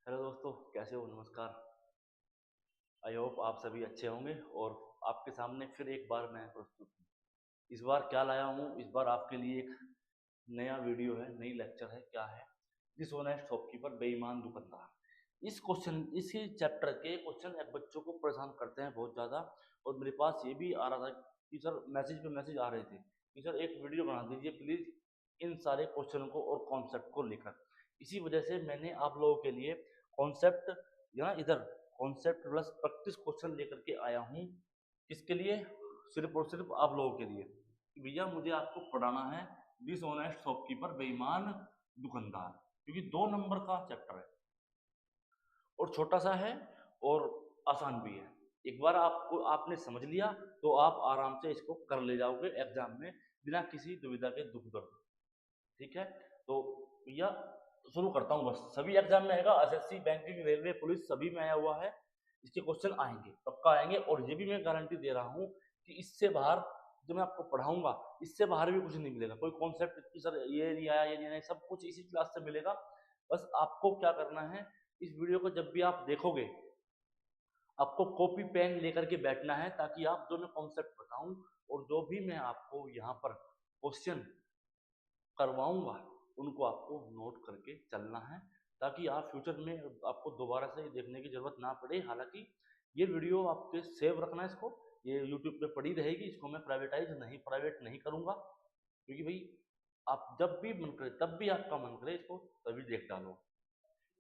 Hello दोस्तों, कैसे हो? नमस्कार। आई होप आप सभी अच्छे होंगे और आपके सामने फिर एक बार मैं प्रस्तुत हूँ। इस बार क्या लाया हूँ? इस बार आपके लिए एक नया वीडियो है, नई लेक्चर है। क्या है? डिसऑनेस्ट शॉपकीपर, बेईमान दुकानदार। इसी चैप्टर के क्वेश्चन बच्चों को परेशान करते हैं बहुत ज़्यादा। और मेरे पास ये भी आ रहा था कि सर, मैसेज पे मैसेज आ रहे थे कि सर एक वीडियो बना दीजिए प्लीज़, इन सारे क्वेश्चन को और कॉन्सेप्ट को लेकर। इसी वजह से मैंने आप लोगों के लिए कॉन्सेप्ट, या इधर कॉन्सेप्ट प्लस प्रैक्टिस क्वेश्चन लेकर के आया हूँ। किसके लिए? सिर्फ और सिर्फ आप लोगों के लिए कि भैया मुझे आपको पढ़ाना है डिसऑनेस्ट शॉपकीपर, बेईमान दुकानदार, क्योंकि 2 नंबर का चैप्टर है और छोटा सा है और आसान भी है। एक बार आपको आपने समझ लिया तो आप आराम से इसको कर ले जाओगे एग्जाम में बिना किसी दुविधा के, दुख दर्द। ठीक है, तो भैया शुरू करता हूँ। बस सभी एग्जाम में आएगा, एसएससी, बैंकिंग, रेलवे, पुलिस, सभी में आया हुआ है। इसके क्वेश्चन आएंगे, पक्का आएंगे। और ये भी मैं गारंटी दे रहा हूँ कि इससे बाहर जो मैं आपको पढ़ाऊंगा, इससे बाहर भी कुछ नहीं मिलेगा। कोई कॉन्सेप्ट कि सर ये नहीं आया, ये नहीं आया, सब कुछ इसी क्लास से मिलेगा। बस आपको क्या करना है, इस वीडियो को जब भी आप देखोगे, आपको कॉपी पेन लेकर के बैठना है, ताकि आप जो मैं कॉन्सेप्ट बताऊं और जो भी मैं आपको यहाँ पर क्वेश्चन करवाऊंगा, उनको आपको नोट करके चलना है, ताकि आप फ्यूचर में आपको दोबारा से देखने की जरूरत ना पड़े। हालांकि ये वीडियो आपके सेव रखना है, इसको ये यूट्यूब पे पड़ी रहेगी। इसको मैं प्राइवेट नहीं करूंगा, क्योंकि भाई आप जब भी मन करे, तब भी आपका मन करे, इसको तभी देख डालो।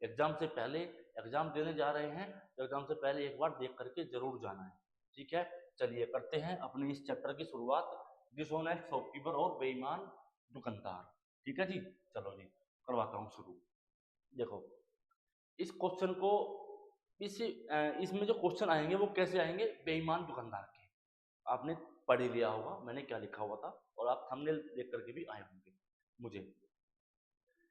एग्जाम से पहले, एग्जाम देने जा रहे हैं तो एग्जाम से पहले एक बार देख करके जरूर जाना है। ठीक है, चलिए करते हैं अपने इस चैप्टर की शुरुआत, डिसऑनेस्ट शॉपकीपर और बेईमान दुकानदार। ठीक है जी, चलो जी करवाता हूँ शुरू। देखो, इस क्वेश्चन को, इसमें जो क्वेश्चन आएंगे वो कैसे आएंगे? बेईमान दुकानदार के। आपने पढ़ ही लिया होगा मैंने क्या लिखा हुआ था, और आप थंबनेल देख करके भी आए होंगे। मुझे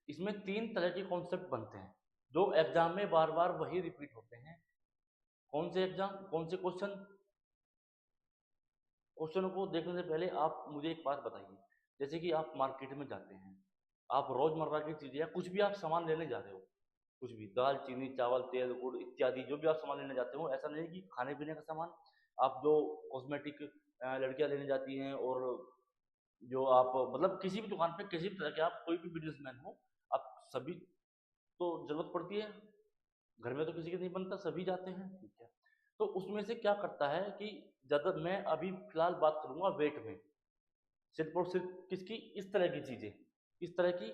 इसमें 3 तरह के कॉन्सेप्ट बनते हैं जो एग्जाम में बार बार वही रिपीट होते हैं। कौन से एग्जाम, कौन से क्वेश्चन? क्वेश्चनों को देखने से पहले आप मुझे एक बात बताइए। जैसे कि आप मार्केट में जाते हैं, आप रोजमर्रा की चीजें या कुछ भी आप सामान लेने जा रहे हो, कुछ भी दाल, चीनी, चावल, तेल, गुड़ इत्यादि जो भी आप सामान लेने जाते हो, ऐसा नहीं कि खाने पीने का सामान, आप जो कॉस्मेटिक लड़कियां लेने जाती हैं, और जो आप मतलब किसी भी दुकान पे, किसी भी तरह के, आप कोई भी बिजनेसमैन हो, आप सभी तो जरूरत पड़ती है। घर में तो किसी के नहीं बनता, सभी जाते हैं। ठीक है, तो उसमें से क्या करता है कि ज्यादा, मैं अभी फिलहाल बात करूंगा वेट में, सिर्फ और सिर्फ किसकी? इस तरह की चीजें, इस तरह की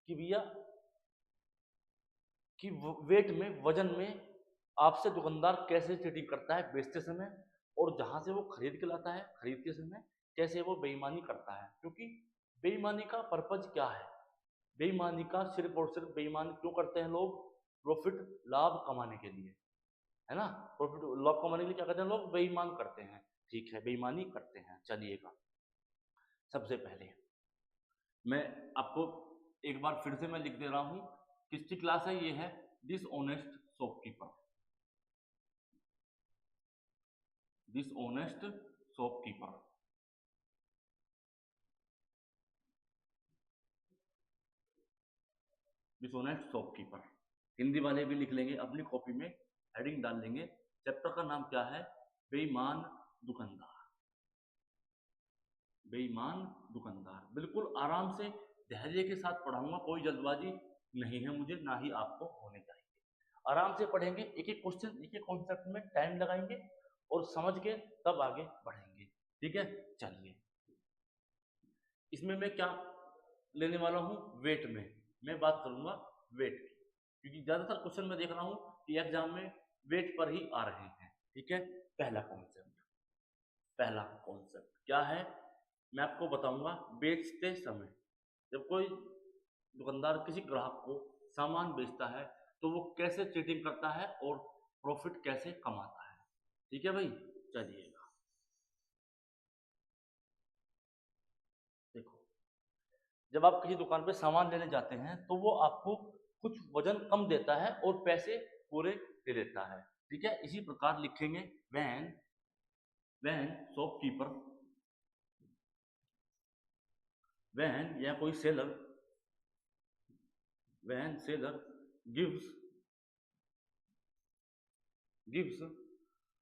कि भैया कि वेट में, वजन में आपसे दुकानदार कैसे चीटिंग करता है बेचते समय, और जहां से वो खरीद के लाता है खरीदते समय कैसे वो बेईमानी करता है। क्योंकि बेईमानी का पर्पज क्या है? बेईमानी का सिर्फ और सिर्फ, बेईमानी क्यों करते हैं लोग? प्रॉफिट, लाभ कमाने के लिए, है ना। प्रॉफिट लाभ कमाने के लिए क्या करते हैं लोग? बेईमान करते हैं। ठीक है, बेईमानी करते हैं। चलिएगा, सबसे पहले मैं आपको एक बार फिर से मैं लिख दे रहा हूं, किसकी क्लास है ये? है dishonest shopkeeper, dishonest shopkeeper. Dishonest shopkeeper Hindi वाले भी लिख लेंगे अपनी कॉपी में, हेडिंग डाल लेंगे। चैप्टर का नाम क्या है? बेईमान दुकानदार, बेईमान दुकानदार। बिल्कुल आराम से, धैर्य के साथ पढ़ाऊंगा, कोई जल्दबाजी नहीं है मुझे, ना ही आपको होने चाहिए। आराम से पढ़ेंगे, एक एक क्वेश्चन, एक एक कॉन्सेप्ट में टाइम लगाएंगे और समझ के तब आगे बढ़ेंगे। ठीक है, चलिए। इसमें मैं क्या लेने वाला हूँ? वेट में मैं बात करूंगा, वेट की, क्योंकि ज्यादातर क्वेश्चन मैं देख रहा हूँ कि एग्जाम में वेट पर ही आ रहे हैं। ठीक है, पहला कॉन्सेप्ट, पहला कॉन्सेप्ट क्या है मैं आपको बताऊंगा। बेचते समय, जब कोई दुकानदार किसी ग्राहक को सामान बेचता है तो वो कैसे चीटिंग करता है और प्रॉफिट कैसे कमाता है। ठीक है भाई, चलिएगा। देखो, जब आप किसी दुकान पे सामान लेने जाते हैं तो वो आपको कुछ वजन कम देता है और पैसे पूरे दे देता है। ठीक है, इसी प्रकार लिखेंगे, वैन वैन शॉपकीपर, वैन या कोई seller, when seller gives gives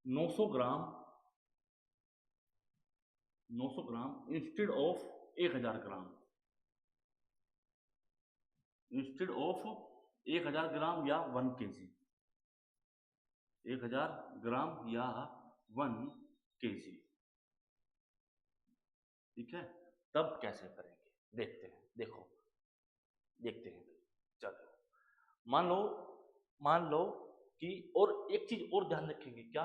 900 gram 900 gram instead of 1000 gram, instead of 1000 gram या 1 kg, 1000 ग्राम या 1 kg। ठीक है, तब कैसे करेंगे देखते हैं। देखो देखते हैं, चलो मान लो कि, और एक चीज और ध्यान रखेंगे क्या,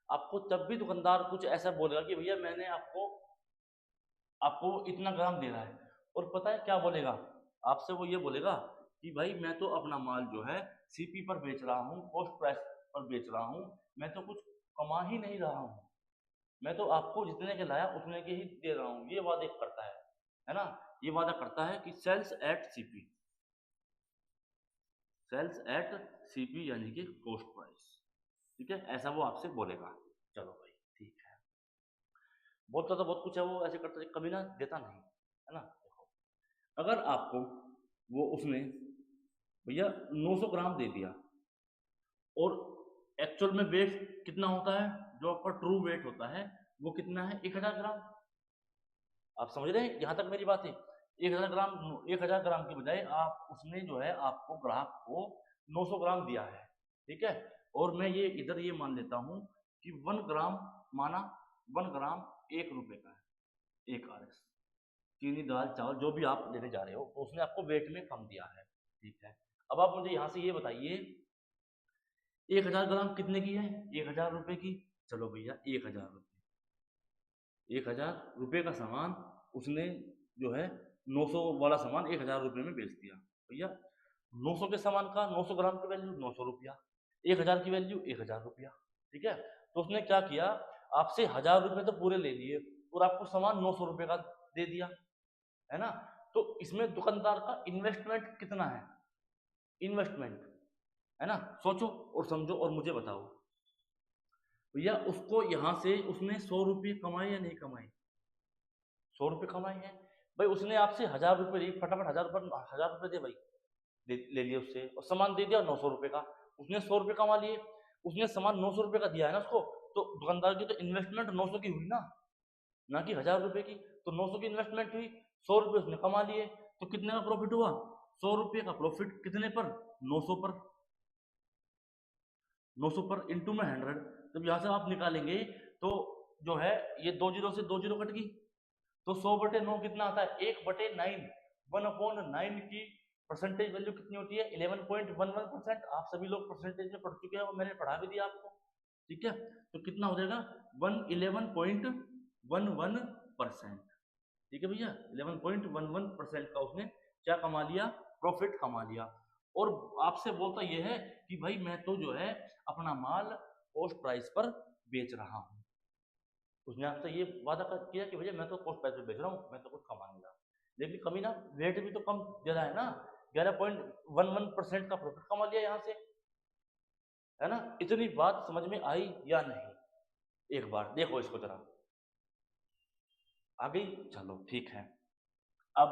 आपको तब भी दुकानदार कुछ ऐसा बोलेगा कि भैया मैंने आपको आपको इतना ग्राम दे रहा है, और पता है क्या बोलेगा आपसे, वो ये बोलेगा कि भाई मैं तो अपना माल जो है सीपी पर बेच रहा हूँ, कॉस्ट प्राइस पर बेच रहा हूँ, मैं तो कुछ कमा ही नहीं रहा हूँ, मैं तो आपको जितने के लाया उतने के ही दे रहा हूँ। ये वादा करता है ना, ये वादा करता है कि sells at CP, sells at CP यानी कि कॉस्ट प्राइस। ठीक है, ऐसा वो आपसे बोलेगा। चलो भाई ठीक है, बोलता तो बहुत कुछ है वो, ऐसे करता कभी ना देता नहीं, है ना। देखो अगर आपको वो उसने भैया 900 ग्राम दे दिया, और एक्चुअल में वेट कितना होता है, जो आपका ट्रू वेट होता है वो कितना है, 1000 ग्राम। आप समझ रहे हैं यहाँ तक मेरी बात है। 1000 ग्राम, 1000 ग्राम के बजाय आप उसने जो है आपको ग्राहक को 900 ग्राम दिया है। ठीक है, और मैं ये इधर ये मान लेता हूँ कि 1 ग्राम माना, 1 ग्राम 1 रुपए का है, 1 RS, चीनी दाल चावल जो भी आप लेने जा रहे हो, तो उसने आपको वेट में कम दिया है। ठीक है, अब आप मुझे यहाँ से ये बताइए 1000 ग्राम कितने की है, 1000 रुपए की। चलो भैया 1000 रुपये, 1000 रुपये का सामान उसने जो है 900 वाला सामान 1000 रुपये में बेच दिया। भैया 900 के सामान का 900 ग्राम की वैल्यू 900 रुपया, 1000 की वैल्यू 1000 रुपया। ठीक है, तो उसने क्या किया, आपसे 1000 रुपये तो पूरे ले लिए और आपको सामान 900 रुपये का दे दिया, है ना। तो इसमें दुकानदार का इन्वेस्टमेंट कितना है, इन्वेस्टमेंट, है ना। सोचो और समझो और मुझे बताओ भैया, उसको यहां से उसने 100 रुपये कमाए या नहीं कमाए, 100 रुपये कमाए हैं। भाई उसने आपसे 1000 रुपये लिए, फटाफट 1000 रुपये दे भाई, ले लिए उससे और सामान दे दिया 900 रुपये का, उसने 100 रुपये कमा लिए, उसने सामान 900 रुपये का दिया है ना उसको, तो दुकानदार की तो इन्वेस्टमेंट 900 की हुई ना कि 1000 रुपये की। तो 900 की इन्वेस्टमेंट हुई, 100 रुपये उसने कमा लिए, तो कितने का प्रॉफिट हुआ, 100 रुपये का प्रॉफिट कितने पर, 900 पर, 900 पर इंटू में 100। जब यहाँ से आप निकालेंगे तो जो है ये 2 जीरो से 2 जीरो कट गई, तो 100/9 कितना आता है, 1/9, 1/9 की परसेंटेज वैल्यू कितनी होती है, 11.11%। आप सभी लोग परसेंटेज में पढ़ चुके हैं और मैंने पढ़ा भी दिया आपको। ठीक है, तो कितना हो जाएगा 11.11%। ठीक है भैया, 11.11% का उसने क्या कमा लिया, प्रॉफिट कमा लिया। और आपसे बोलता यह है कि भाई मैं तो जो है अपना माल कॉस्ट प्राइस पर बेच रहा हूँ। उसने आपसे ये वादा किया कि भैया मैं तो कॉस्ट प्राइस पर बेच रहा हूँ, मैं तो कुछ कमा नहीं रहा, लेकिन कमी ना रेट भी तो कम दे रहा है ना, 11.11% का प्रॉफिट कमा लिया यहाँ से, है ना। इतनी बात समझ में आई या नहीं, एक बार देखो इसको जरा, आ गई। चलो ठीक है, अब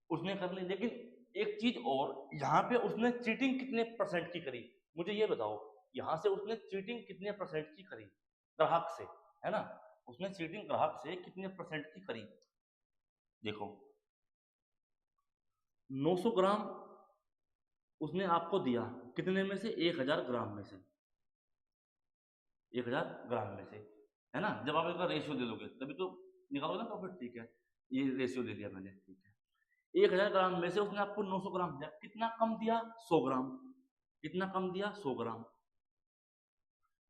उसने कर ली, लेकिन एक चीज और, यहाँ पे उसने चीटिंग कितने परसेंट की करी, मुझे ये बताओ, यहाँ से उसने चीटिंग कितने परसेंट की करी ग्राहक से, है ना। उसने चीटिंग ग्राहक से कितने परसेंट की करी, देखो 900 ग्राम उसने आपको दिया, कितने में से, 1000 ग्राम में से, 1000 ग्राम में से, है ना। जब आप इसका रेशियो दे दोगे तभी तो निकालोगे ना प्रॉफिट। ठीक है, ये रेशियो दे दिया मैंने। ठीक है, 1000 ग्राम में से उसने आपको 900 ग्राम दिया, कितना कम दिया, 100 ग्राम, कितना कम दिया, 100 ग्राम,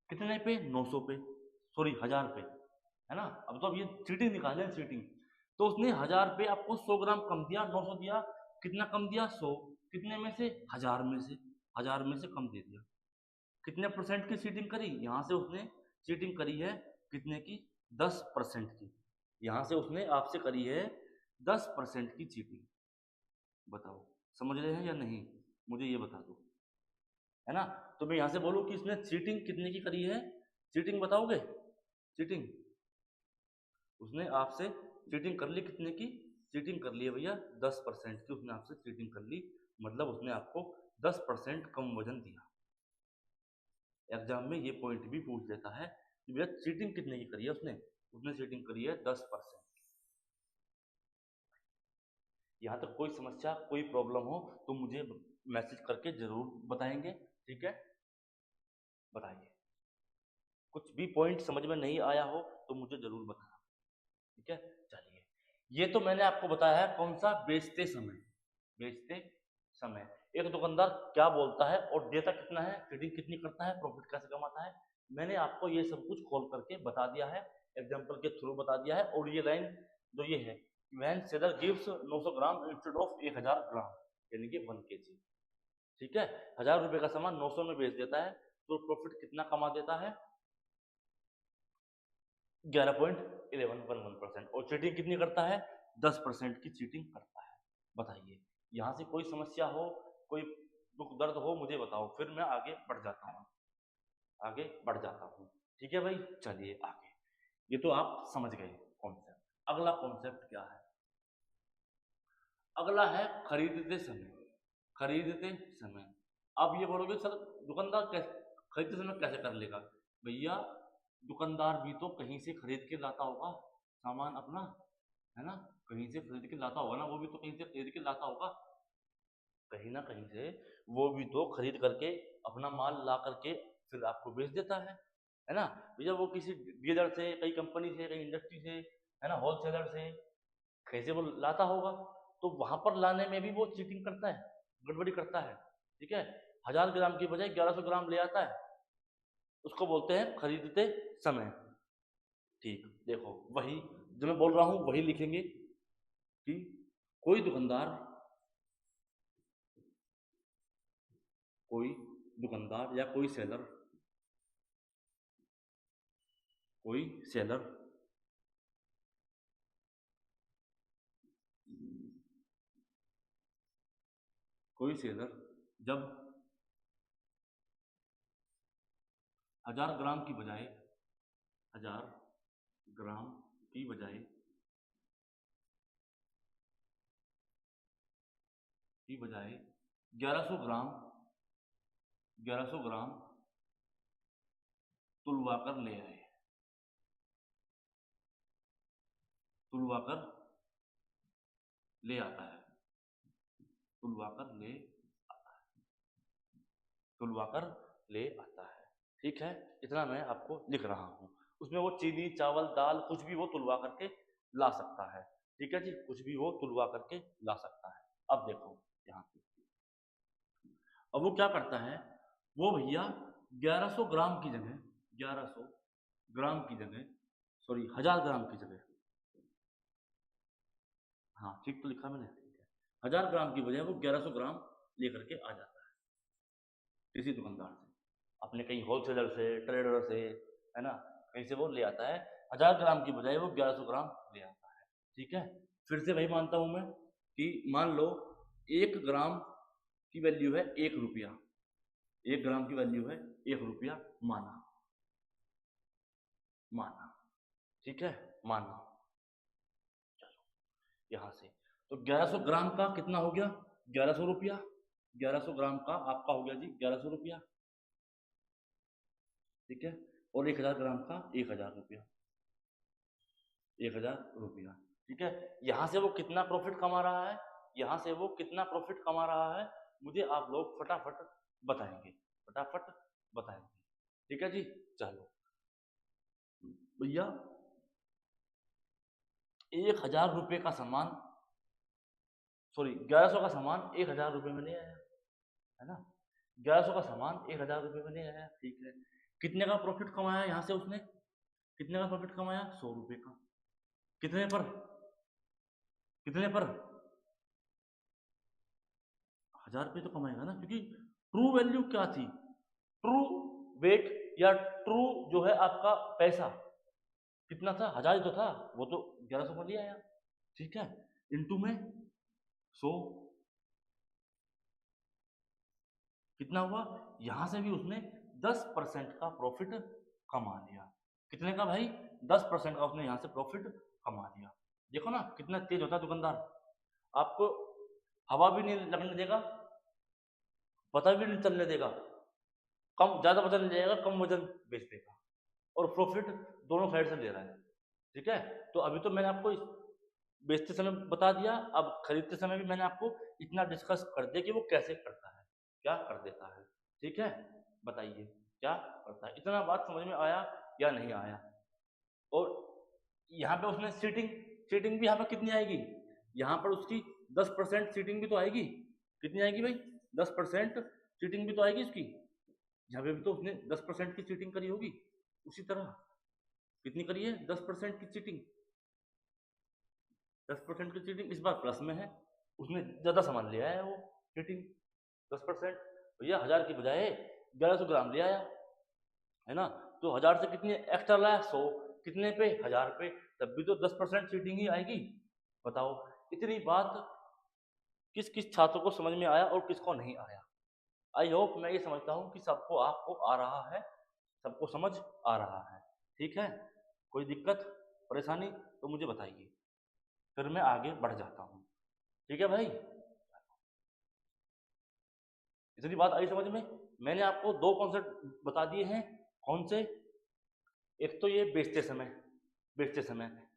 कितने पे, 900 पे, सॉरी 1000 पे, है ना। अब तो अब ये चीटिंग निकाले, चीटिंग। तो उसने 1000 पे आपको 100 ग्राम कम दिया, 900 दिया, कितना कम दिया, 100, कितने में से, 1000 में से, 1000 में से कम दे दिया। कितने परसेंट की चीटिंग करी, यहाँ से उसने चीटिंग करी है कितने की, 10% की, यहाँ से उसने आपसे करी है 10% की चीटिंग। बताओ समझ रहे हैं या नहीं, मुझे ये बता दो, है ना। तो मैं यहाँ से बोलूँ कि इसने चीटिंग कितने की करी है, चीटिंग बताओगे, चीटिंग उसने आपसे चीटिंग कर ली, कितने की चीटिंग कर ली है भैया, 10% की उसने आपसे चीटिंग कर ली, मतलब उसने आपको 10% कम वजन दिया। एग्जाम में ये पॉइंट भी पूछ लेता है कि भैया चीटिंग कितने की करी है उसने। उसने चीटिंग करी है 10%। यहाँ तक कोई समस्या कोई प्रॉब्लम हो तो मुझे मैसेज करके जरूर बताएंगे, ठीक है। बताइए, कुछ भी पॉइंट समझ में नहीं आया हो तो मुझे जरूर बताना, ठीक है। चलिए, ये तो मैंने आपको बताया है कौन सा, बेचते समय। बेचते समय एक दुकानदार क्या बोलता है और देता कितना है, ट्रेडिंग कितनी करता है, प्रॉफिट कैसे कमाता है, मैंने आपको ये सब कुछ खोल करके बता दिया है, एग्जाम्पल के थ्रू बता दिया है। और ये लाइन जो ये है, when seller gives 900 gram instead of 1000 gram, यानी कि 1 kg, ठीक है। 1000 रुपए का सामान 900 में बेच देता है तो प्रॉफिट कितना कमा देता है, 11.1111%। और चीटिंग कितनी करता है, 10% की चीटिंग करता है। बताइए, यहाँ से कोई समस्या हो, कोई दुख दर्द हो, मुझे बताओ, फिर मैं आगे बढ़ जाता हूँ, आगे बढ़ जाता हूँ, ठीक है भाई। चलिए आगे, ये तो आप समझ गए कॉन्सेप्ट। अगला कॉन्सेप्ट क्या है, अगला है खरीदते समय। खरीदते समय, अब ये बोलोगे सर दुकानदार कैसे खरीदते समय कैसे कर लेगा, भैया दुकानदार भी तो कहीं से खरीद के लाता होगा सामान अपना, है ना, कहीं से खरीद के लाता होगा ना, वो भी तो कहीं से खरीद के लाता होगा, कहीं ना कहीं से वो भी तो खरीद करके अपना माल ला करके फिर आपको बेच देता है ना। भैया वो किसी डीलर से, कई कंपनी से, कई इंडस्ट्री से, है ना, होलसेलर से, कहीं से वो लाता होगा, तो वहां पर लाने में भी वो चीटिंग करता है, गड़बड़ी करता है, ठीक है। 1000 ग्राम की बजाय 1100 ग्राम ले आता है, उसको बोलते हैं खरीदते समय। ठीक, देखो वही जो मैं बोल रहा हूं वही लिखेंगे कि कोई दुकानदार, कोई दुकानदार या कोई सेलर, कोई सेलर कोई सेलर जब 1000 ग्राम की बजाय 1000 ग्राम की बजाय की बजाय 1100 ग्राम 1100 ग्राम तुलवा कर ले आए, तुलवा कर ले आता है, तुलवा कर ले आता है, तुलवा कर ले आता है, ठीक है। इतना मैं आपको लिख रहा हूँ। उसमें वो चीनी चावल दाल कुछ भी वो तुलवा करके ला सकता है, ठीक है जी, कुछ भी वो तुलवा करके ला सकता है। अब देखो यहाँ पे, अब वो क्या करता है, वो भैया 1100 ग्राम की जगह 1100 ग्राम की जगह, सॉरी 1000 ग्राम की जगह, हाँ ठीक तो लिखा मैंने, ठीक है, 1000 ग्राम की बजाय वो 1100 ग्राम लेकर के आ जाता है किसी दुकानदार से, अपने कहीं होलसेलर से, ट्रेडर से, है ना, कहीं से वो ले आता है, 1000 ग्राम की बजाय वो 1100 ग्राम ले आता है, ठीक है। फिर से वही मानता हूं मैं कि मान लो 1 ग्राम की वैल्यू है 1 रुपया, 1 ग्राम की वैल्यू है 1 रुपया, माना, माना, ठीक है, माना। यहाँ से तो 1100 ग्राम का कितना हो गया, 1100 रुपया, 1100 ग्राम का आपका हो गया जी 1100 रुपया, ठीक है। और 1000 ग्राम का 1000 रुपया, 1000 रुपया, ठीक है। यहाँ से वो कितना प्रॉफिट कमा रहा है, यहाँ से वो कितना प्रॉफिट कमा रहा है, मुझे आप लोग फटाफट बताएंगे, फटाफट बताएंगे, ठीक है जी। चलो भैया 1000 रुपये का सामान, सॉरी 1100 का सामान 1000 रुपये में नहीं आया, है ना, 1100 का सामान 1000 रुपये में नहीं आया, ठीक है। कितने का प्रॉफिट कमाया यहाँ से उसने, कितने का प्रॉफिट कमाया, 100 रुपये का, कितने पर, कितने पर, 1000 रुपये तो कमाएगा ना, क्योंकि ट्रू वैल्यू क्या थी, ट्रू वेट या ट्रू जो है आपका पैसा कितना था, 1000 ही तो था, वो तो 1100 में लिया आया, ठीक है, इंटू में 100, कितना हुआ, यहां से भी उसने 10% का प्रॉफिट कमा लिया, कितने का भाई, 10% का उसने यहां से प्रॉफिट कमा लिया। देखो ना कितना तेज होता है दुकानदार, आपको हवा भी नहीं लगने देगा, पता भी नहीं चलने देगा, कम ज़्यादा वजन ले जाएगा, कम वजन बेच देगा, और प्रॉफिट दोनों साइड से ले रहा है। ठीक है, तो अभी तो मैंने आपको बेचते समय बता दिया, अब खरीदते समय भी मैंने आपको इतना डिस्कस कर दिया कि वो कैसे करता है, क्या कर देता है। ठीक है, बताइए क्या करता है। इतना बात समझ में आया या नहीं आया? और यहाँ पे उसने सीटिंग सीटिंग भी यहाँ पर कितनी आएगी, यहाँ पर उसकी 10% सीटिंग भी तो आएगी। कितनी आएगी भाई? 10% सीटिंग भी तो आएगी उसकी। यहाँ पे भी तो उसने 10% की सीटिंग करी होगी। उसी तरह कितनी करी है? 10% की सीटिंग। 10% की सीटिंग इस बार प्लस में है, उसने ज्यादा सामान लिया है। वो सीटिंग 10% भैया 1000 की बजाय 1100 ग्राम ले आया, है ना? तो 1000 से कितनी एक्स्ट्रा लाया? 100। कितने पे? 1000 पे। तब भी तो 10% सीटिंग ही आएगी। बताओ, इतनी बात किस किस छात्र को समझ में आया और किसको नहीं आया? आई होप, मैं ये समझता हूँ कि सबको आपको आ रहा है, सबको समझ आ रहा है। ठीक है, कोई दिक्कत परेशानी तो मुझे बताइए, फिर मैं आगे बढ़ जाता हूँ। ठीक है भाई, इतनी बात आई समझ में? मैंने आपको दो कॉन्सेप्ट बता दिए हैं। कौन से? एक तो ये बेचते समय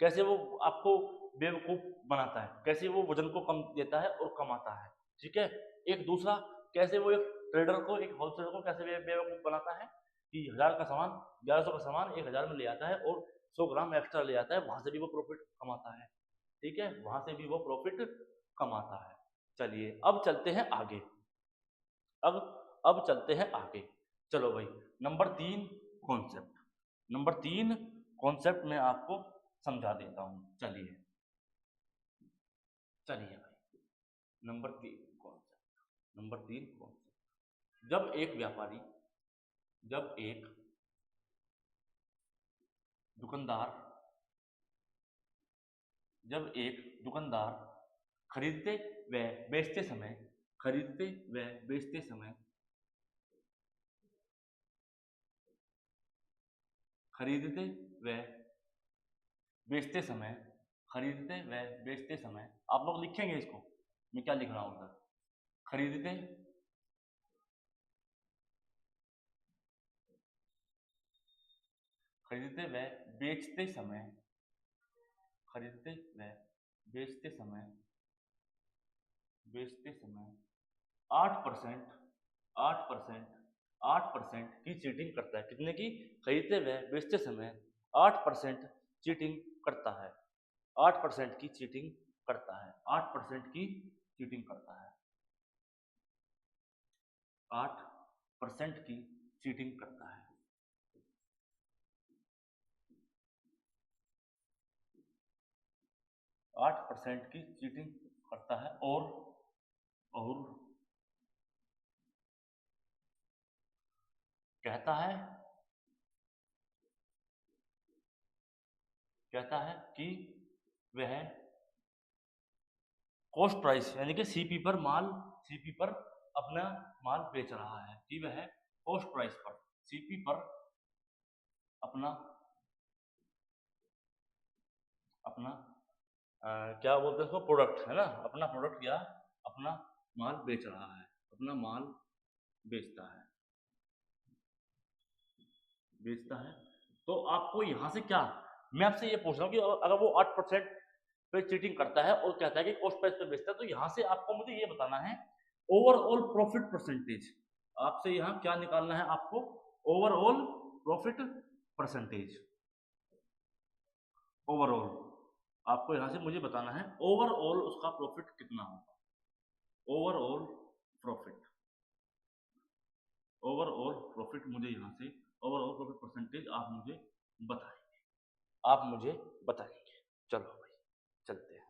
कैसे वो आपको बेवकूफ बनाता है, कैसे वो वजन को कम देता है और कमाता है। ठीक है, एक दूसरा, कैसे वो एक ट्रेडर को, एक होलसेलर को कैसे बेवकूफ बनाता है कि 1000 का सामान, 1100 का सामान 1000 में ले आता है और 100 ग्राम एक्स्ट्रा ले आता है, वहां से भी वो प्रॉफिट कमाता है। ठीक है, वहां से भी वो प्रॉफिट कमाता है। चलिए अब चलते हैं आगे। अब अब चलते हैं आगे। चलो भाई, कॉन्सेप्ट नंबर 3 कॉन्सेप्ट मैं आपको समझा देता हूं। चलिए चलिए भाई, नंबर 3 कॉन्सेप्ट। जब एक दुकानदार खरीदते व बेचते समय खरीदते व बेचते समय खरीदते व बेचते समय खरीदते व बेचते समय आप लोग लिखेंगे इसको, मैं क्या लिख रहा हूं उधर? खरीदते खरीदते व बेचते समय खरीदते व बेचते समय 8% 8% 8% की चीटिंग करता है। कितने की? खरीदते व बेचते समय 8% चीटिंग करता है। 8% की चीटिंग करता है। 8% की चीटिंग करता है। 8% की चीटिंग करता है। 8% की चीटिंग करता है और कहता है कि वह कॉस्ट प्राइस यानी कि सीपी पर अपना माल बेच रहा है, कि वह कॉस्ट प्राइस पर सीपी पर अपना अपना क्या बोलते हैं उसको, प्रोडक्ट है ना, अपना प्रोडक्ट या अपना माल बेच रहा है, अपना माल बेचता है तो आपको यहां से क्या, मैं आपसे ये पूछ रहा हूँ कि अगर वो 8% पे चीटिंग करता है और कहता है कि कॉस्ट प्राइस पे बेचता है, तो यहां से आपको मुझे ये बताना है ओवरऑल प्रॉफिट परसेंटेज। आपसे यहां क्या निकालना है आपको? Overall profit percentage. ओवरऑल आपको यहां से मुझे बताना है ओवरऑल उसका प्रॉफिट कितना होगा। ओवरऑल प्रॉफिट मुझे यहां से ओवरऑल प्रॉफिट परसेंटेज आप मुझे बताएंगे। चलो भाई चलते हैं।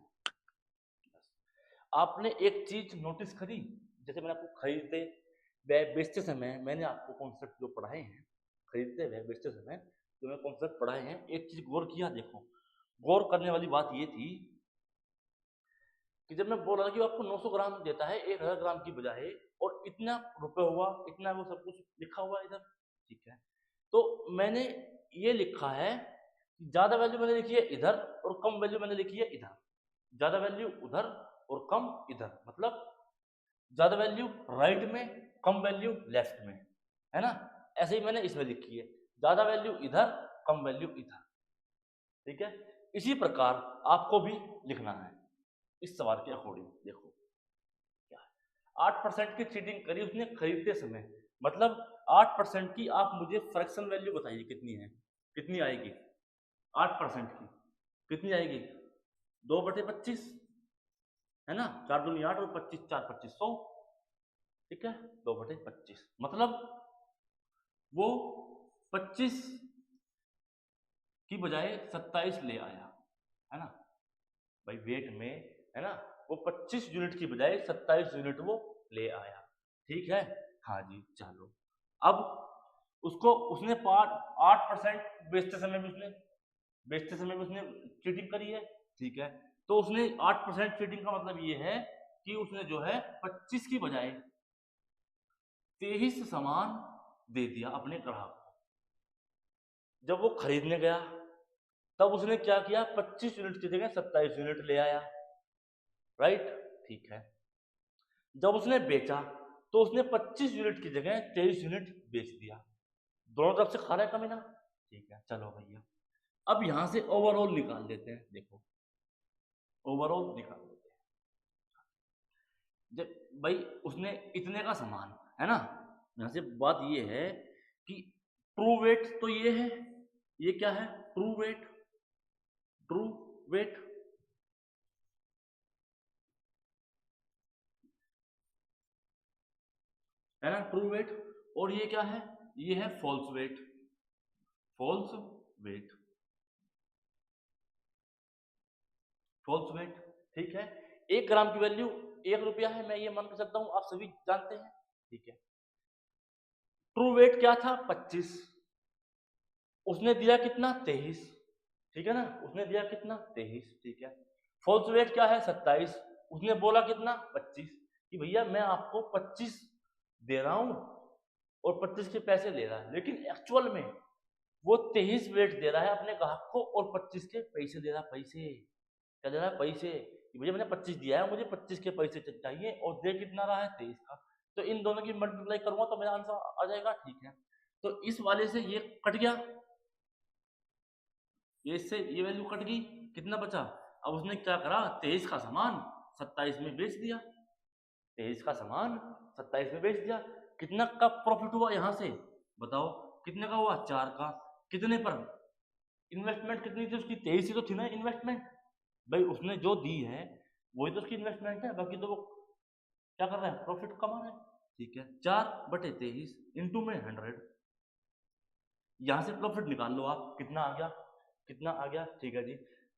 आपने एक चीज नोटिस करी, जैसे मैंने आपको खरीदते व बेचते समय मैंने आपको कॉन्सेप्ट जो पढ़ाए हैं, खरीदते व बेचते समय जो मैं कॉन्सेप्ट पढ़ाए हैं, एक चीज गौर किया? देखो, गौर करने वाली बात ये थी कि जब मैं बोल रहा था कि आपको 900 ग्राम देता है 1000 ग्राम की बजाय, और इतना रुपए हुआ, इतना वो सब कुछ लिखा हुआ इधर। ठीक है, तो मैंने ये लिखा है, ज्यादा वैल्यू मैंने लिखी है इधर और कम वैल्यू मैंने लिखी है इधर। ज्यादा वैल्यू उधर और कम इधर, मतलब ज्यादा वैल्यू राइट में, कम वैल्यू लेफ्ट में, है ना? ऐसे ही मैंने इसमें लिखी है, ज्यादा वैल्यू इधर, कम वैल्यू इधर, ठीक है। इसी प्रकार आपको भी लिखना है इस सवाल के अकॉर्डिंग। देखो क्या है, 8% की चीटिंग करी उसने खरीदते समय, मतलब 8% की आप मुझे फ्रैक्शन वैल्यू बताइए कितनी है, कितनी आएगी 8% की, कितनी आएगी 2/25 है ना, 4 दूनी 8 और 25 4 25 100, ठीक है। 2/25 मतलब वो 25 की बजाय 27 ले आया, है ना भाई, वेट में, है ना, वो 25 यूनिट की बजाय 27 यूनिट वो ले आया, ठीक है। हाँ जी, चलो अब उसको उसने 8% बेचते समय भी उसने चीटिंग करी है, ठीक है। तो उसने 8% चीटिंग का मतलब ये है कि उसने जो है 25 की बजाय 23 सामान दे दिया अपने ग्राहक को। जब वो खरीदने गया तब उसने क्या किया, 25 यूनिट की जगह 27 यूनिट ले आया, राइट, ठीक है। जब उसने बेचा तो उसने 25 यूनिट की जगह 23 यूनिट बेच दिया, दोनों तरफ से खा रहा है कमीना, ठीक है। चलो भैया अब यहां से ओवरऑल निकाल लेते हैं, देखो ओवरऑल निकाल लेते हैं। जब भाई उसने इतने का सामान, है ना, यहां से बात ये है कि ट्रू वेट तो ये है, ये क्या है, ट्रू वेट, ट्रू वेट, है ना, ट्रू वेट। और ये क्या है, ये है false weight, false weight, false weight, ठीक है। 1 ग्राम की वैल्यू 1 रुपया है, मैं ये मान के चलता हूं, आप सभी जानते हैं, ठीक है। ट्रू वेट क्या था 25, उसने दिया कितना 23, ठीक है ना, उसने दिया कितना 23, ठीक है। फॉल्स वेट क्या है 27, उसने बोला कितना 25, कि भैया मैं आपको 25 दे रहा हूं और 25 के पैसे ले रहा है, लेकिन एक्चुअल में वो 23 वेट दे रहा है अपने ग्राहक को और 25 के पैसे दे रहा है, पैसे क्या दे रहा है, पैसे, कि भैया मैंने 25 दिया है, मुझे 25 के पैसे चाहिए, और दे कितना रहा है 23 का। तो इन दोनों की मल्टीप्लाई करूंगा तो मेरा आंसर आ जाएगा, ठीक है। तो इस वाले से ये कट गया, ये इससे ये वैल्यू कट गई, कितना बचा, अब उसने क्या करा, 23 का सामान 27 में बेच दिया, 23 का सामान 27 में बेच दिया, कितना का प्रॉफिट हुआ यहां से, बताओ कितने का हुआ, 4 का, कितने पर, इन्वेस्टमेंट कितनी थी उसकी, 23 ही तो थी ना इन्वेस्टमेंट, भाई उसने जो दी है वही तो उसकी इन्वेस्टमेंट है, बाकी तो वो क्या कर रहा है, प्रॉफिट कमा रहा है, ठीक है। 4/23 इंटू में 100, यहां से प्रॉफिट निकाल लो आप, कितना आ गया, कितना आ गया, ठीक है जी,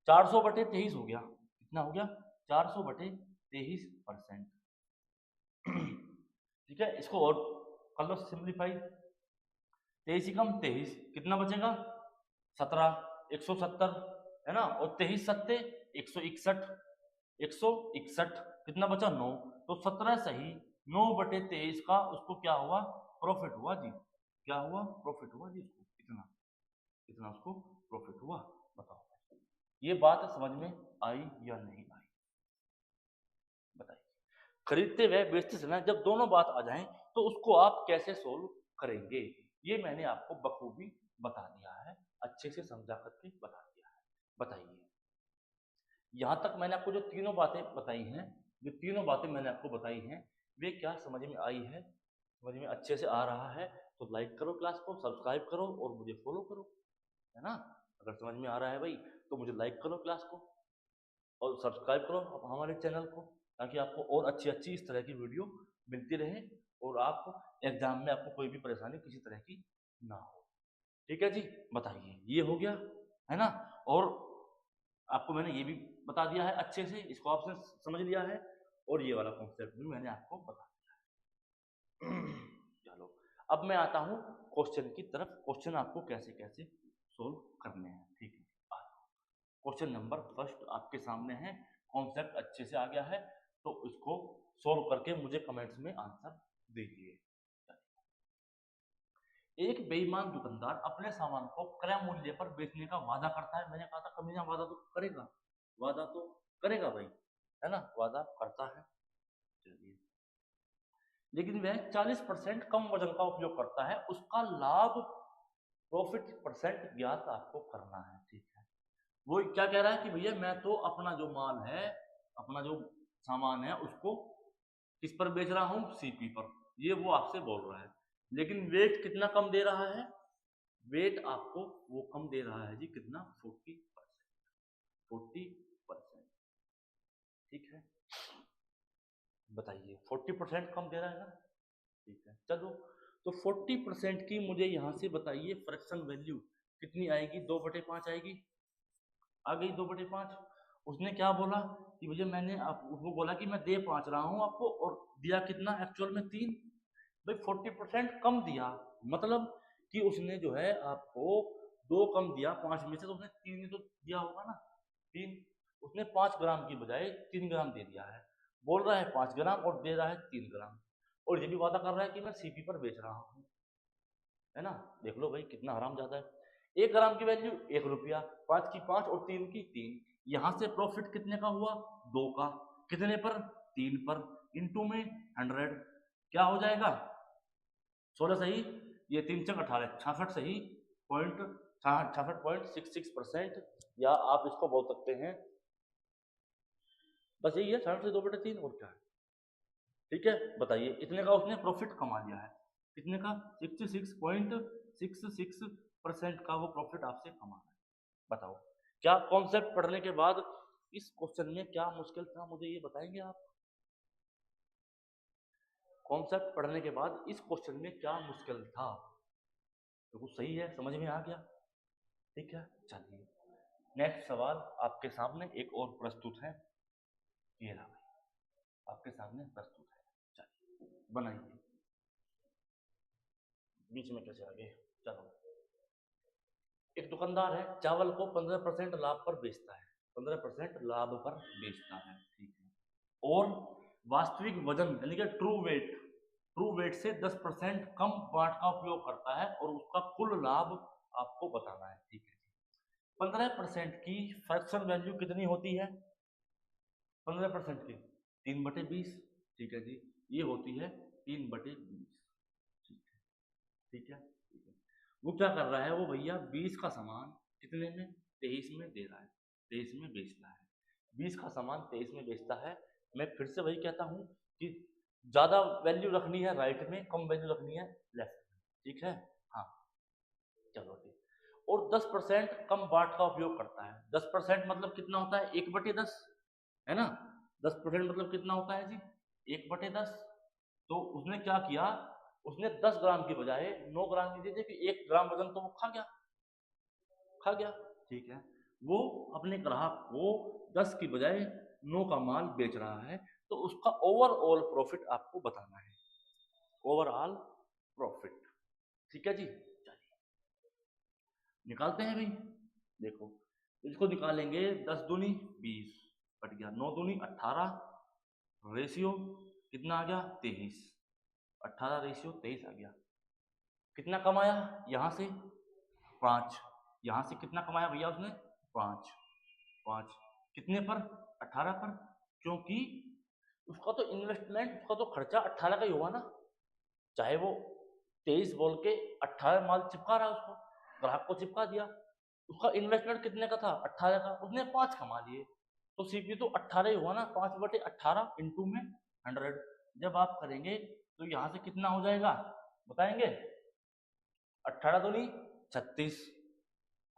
400/23 हो गया, कितना हो गया 400/23%, ठीक है। इसको और कर लो सिंप्लीफाई, 23 ही कम 23, कितना बचेगा 17, 170, है ना, और 23 सत्ते 161, 161, कितना बचा 9, तो 17 सही 9/23 का उसको क्या हुआ, प्रॉफिट हुआ जी, क्या हुआ, प्रॉफिट हुआ जी उसको, कितना, कितना उसको प्रॉफिट हुआ, बताओ ये बात समझ में आई या नहीं आई, बताइए। खरीदते हुए बेचते समय जब दोनों बात आ जाएं तो उसको आप कैसे सोल्व करेंगे, ये मैंने आपको बखूबी बता दिया है, अच्छे से समझा करके बता दिया है, बताइए। यहां तक मैंने आपको जो तीनों बातें बताई हैं, जो तीनों बातें मैंने आपको बताई हैं, वे क्या समझ में आई है, समझ में अच्छे से आ रहा है, तो लाइक करो क्लास को, सब्सक्राइब करो और मुझे फॉलो करो, है ना। अगर समझ में आ रहा है भाई तो मुझे लाइक करो क्लास को और सब्सक्राइब करो हमारे चैनल को, ताकि आपको और अच्छी अच्छी इस तरह की वीडियो मिलती रहे और आप एग्जाम में आपको कोई भी परेशानी किसी तरह की ना हो, ठीक है जी। बताइए ये हो गया, है ना, और आपको मैंने ये भी बता दिया है अच्छे से, इसको आपने समझ लिया है, और ये वाला कॉन्सेप्ट भी मैंने आपको बता दिया है। चलो अब मैं आता हूँ क्वेश्चन की तरफ, क्वेश्चन आपको कैसे कैसे सोल्व करने हैं, ठीक है। क्वेश्चन नंबर फर्स्ट आपके सामने है, कॉन्सेप्ट अच्छे से आ गया है, तो इसको सोल्व करके मुझे कमेंट्स में आंसर दीजिए। एक बेईमान दुकानदार अपने सामान को क्रय मूल्य पर बेचने का वादा करता है, मैंने कहा था कमीना वादा तो करेगा, वादा तो करेगा भाई, है ना, वादा करता है, चलिए। लेकिन वह 40% कम वजन का उपयोग करता है, उसका लाभ प्रॉफिट परसेंट ज्ञात आपको करना है। ठीक है, वो क्या कह रहा है कि भैया मैं तो अपना जो माल है, अपना जो सामान है उसको किस पर बेच रहा हूँ, सीपी पर, ये वो आपसे बोल रहा है। लेकिन वेट कितना कम दे रहा है, वेट आपको वो कम दे रहा है जी, कितना, 40%। ठीक है, बताइए 40% कम दे रहा है ना। ठीक है, चलो तो 40% की मुझे यहाँ से बताइए फ्रैक्शन वैल्यू कितनी आएगी, 2/5 आएगी। आ गई 2/5। उसने क्या बोला कि भैया मैंने आप उसको बोला कि मैं दे 5 रहा हूँ आपको, और दिया कितना एक्चुअल में 3। भाई 40% कम दिया, मतलब कि उसने जो है आपको 2 कम दिया 5 में से, तो उसने 3 ही तो दिया होगा ना, 3। उसने 5 ग्राम की बजाय 3 ग्राम दे दिया है, बोल रहा है 5 ग्राम और दे रहा है 3 ग्राम, और ये भी वादा कर रहा है कि मैं सीपी पर बेच रहा हूँ, है ना। देख लो भाई कितना हराम ज्यादा है। 1 ग्राम की वैल्यू 1 रुपया, 5 की 5 और 3 की 3। यहां से प्रॉफिट कितने का हुआ, 2 का, कितने पर, 3 पर, इंटू में 100, क्या हो जाएगा 16 सही, ये 3 चक 18, 66 सही, पॉइंट 66.66%, या आप इसको बोल सकते हैं, बस यही है 60 से 2/3 और क्या है। ठीक है, बताइए इतने का उसने प्रॉफिट कमा लिया है, कितने का, 66.66% का वो प्रॉफिट आपसे कमा रहा है। बताओ क्या कॉन्सेप्ट पढ़ने के बाद इस क्वेश्चन में क्या मुश्किल था, मुझे ये बताएंगे आप। कॉन्सेप्ट पढ़ने के बाद इस क्वेश्चन में क्या मुश्किल था, तो कुछ सही है, समझ में आ गया। ठीक है, चलिए नेक्स्ट सवाल आपके सामने एक और प्रस्तुत है, ये रहा भाई आपके सामने प्रस्तुत है, चलिए बनाइए। बीच में कैसे आ गए, चलो। एक दुकानदार है, चावल को 15% लाभ पर बेचता है, 15% लाभ पर बेचता है, ठीक है, और वास्तविक वजन यानी कि ट्रू वेट से 10% कम बाट का उपयोग करता है, और उसका कुल लाभ आपको बताना है। ठीक है, 15% की फ्रैक्शन वैल्यू कितनी होती है, 15% की 3/20। ठीक है जी, ये होती है 3/20। ठीक है, ठीक है, ठीक है। वो क्या कर रहा है, वो भैया 20 का सामान कितने में, 23 में दे रहा है, 23 में बेचता है, 20 का सामान 23 में बेचता है। मैं फिर से वही कहता हूँ कि ज्यादा वैल्यू रखनी है राइट में, कम वैल्यू रखनी है लेफ्ट में। ठीक है, हाँ, चलो ठीक। और 10% कम बाट का उपयोग करता है, 10% मतलब कितना होता है, 1/10, है ना। 10% मतलब कितना होता है जी, 1/10। तो उसने क्या किया, उसने 10 ग्राम की बजाय 9 ग्राम की दे दी, कि 1 ग्राम वजन तो वो खा गया। ठीक है, वो अपने ग्राहक को 10 की बजाय 9 का माल बेच रहा है, तो उसका ओवरऑल प्रॉफिट आपको बताना है, ओवरऑल प्रॉफिट। ठीक है जी, चलिए निकालते हैं भाई। देखो इसको निकालेंगे, 10 दूनी 20 कट गया, 9 दूनी 18, रेशियो कितना आ गया, 23, 18/23 आ गया। कितना कमाया यहां से, 5, यहां से कितना कमाया भैया उसने, 5, 5 कितने पर, 18 पर, क्योंकि उसका तो इन्वेस्टमेंट, उसका तो खर्चा 18 का ही हुआ ना, चाहे वो 23 बोल के 18 माल चिपका रहा है, उसको ग्राहक को चिपका दिया, उसका इन्वेस्टमेंट कितने का था, 18 का, उसने 5 कमा लिए, तो सीपी तो 18 ही हुआ ना, 5/18 इंटू में 100। जब आप करेंगे तो यहाँ से कितना हो जाएगा बताएंगे, 18 दूनी 36,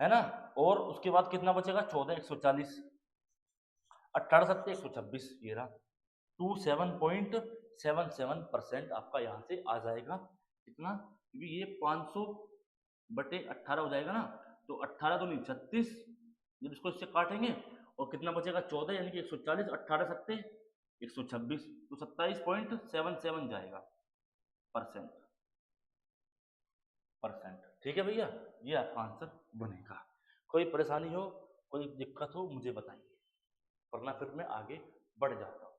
है ना, और उसके बाद कितना बचेगा, 14, 140, 18 सत्ते 126, ये रहा 27.77% आपका यहाँ से आ जाएगा। कितना, क्योंकि ये 500/18 हो जाएगा ना, तो 18 दूनी 36, जब इसको इससे काटेंगे और कितना बचेगा 14, यानी कि 140, 18 सत्ते 126, तो 27.77 जाएगा परसेंट। ठीक है भैया, ये आपका आंसर बनेगा। कोई परेशानी हो, कोई दिक्कत हो मुझे बताइए, वरना फिर मैं आगे बढ़ जाता हूँ।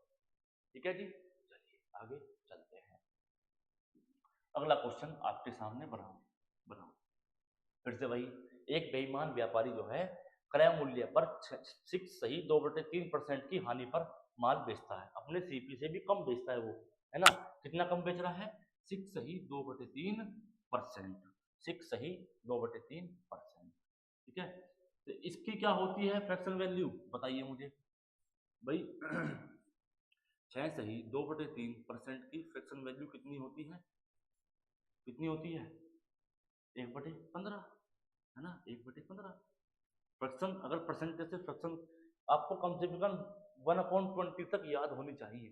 ठीक है जी, चलिए आगे चलते हैं। अगला क्वेश्चन आपके सामने बनाओ फिर से वही, एक बेईमान व्यापारी जो है क्रय मूल्य पर 6 सही 2/3% की हानि पर माल बेचता है, अपने सीपी से भी कम बेचता है वो, है ना। कितना कम बेच रहा है, 6 ही 2/3%, 6 ही 2/3%। ठीक है, तो इसकी क्या होती है फ्रैक्शन वैल्यू, बताइए मुझे भाई। 6 सही 2/3% की फ्रैक्शन वैल्यू कितनी होती है, कितनी होती है, 1/15, है ना, 1/15। फ्रैक्शन अगर परसेंटेज से फ्रैक्शन आपको कम से कम 1/20 तक याद होनी चाहिए,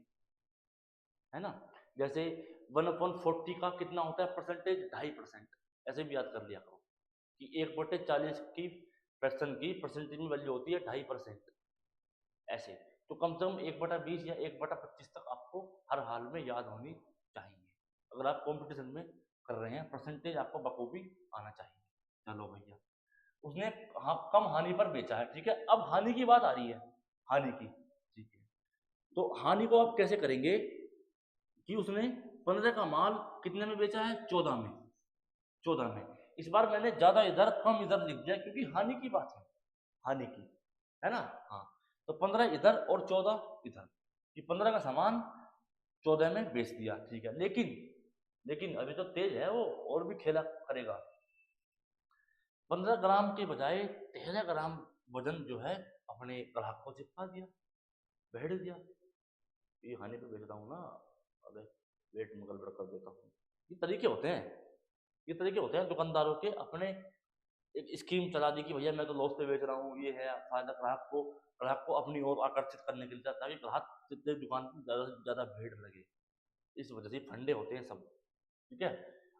है ना। जैसे 1/40 का कितना होता है परसेंटेज, 2.5%, ऐसे भी याद कर लिया करो कि 1/40 की फ्रैक्शन की परसेंटेज में वैल्यू होती है 2.5%, ऐसे। तो कम से कम 1/20 या 1/25 तक आपको हर हाल में याद होनी चाहिए, अगर आप कंपटीशन में कर रहे हैं, परसेंटेज आपको बखूबी आना चाहिए। चलो भैया, उसने कम हानि पर बेचा है, ठीक है। अब हानि की बात आ रही है, हानि की, ठीक है। तो हानि को आप कैसे करेंगे कि उसने 15 का माल कितने में बेचा है, 14 में, 14 में। इस बार मैंने ज्यादा इधर कम इधर लिख दिया क्योंकि हानि की बात है, हानि की, है ना। हाँ, तो 15 इधर और 14 इधर, कि 15 का सामान 14 में बेच दिया, ठीक है। लेकिन अभी तो तेज है वो, और भी खेला करेगा। 15 ग्राम के बजाय 13 ग्राम वजन जो है अपने ग्राहक को चिपका दिया, भेड़ दिया। ये हानि पे बेच रहा हूँ ना, अरे वेट में गड़बड़ कर देता हूँ। ये तरीके होते हैं, ये तरीके होते हैं दुकानदारों के, अपने एक स्कीम चला दी कि भैया मैं तो लॉस पे बेच रहा हूँ, ये है फायदा ग्राहक को अपनी ओर आकर्षित करने के लिए, ताकि ग्राहक जितने दुकान में ज़्यादा से ज़्यादा भीड़ लगे। इस वजह से फंडे होते हैं सब, ठीक है।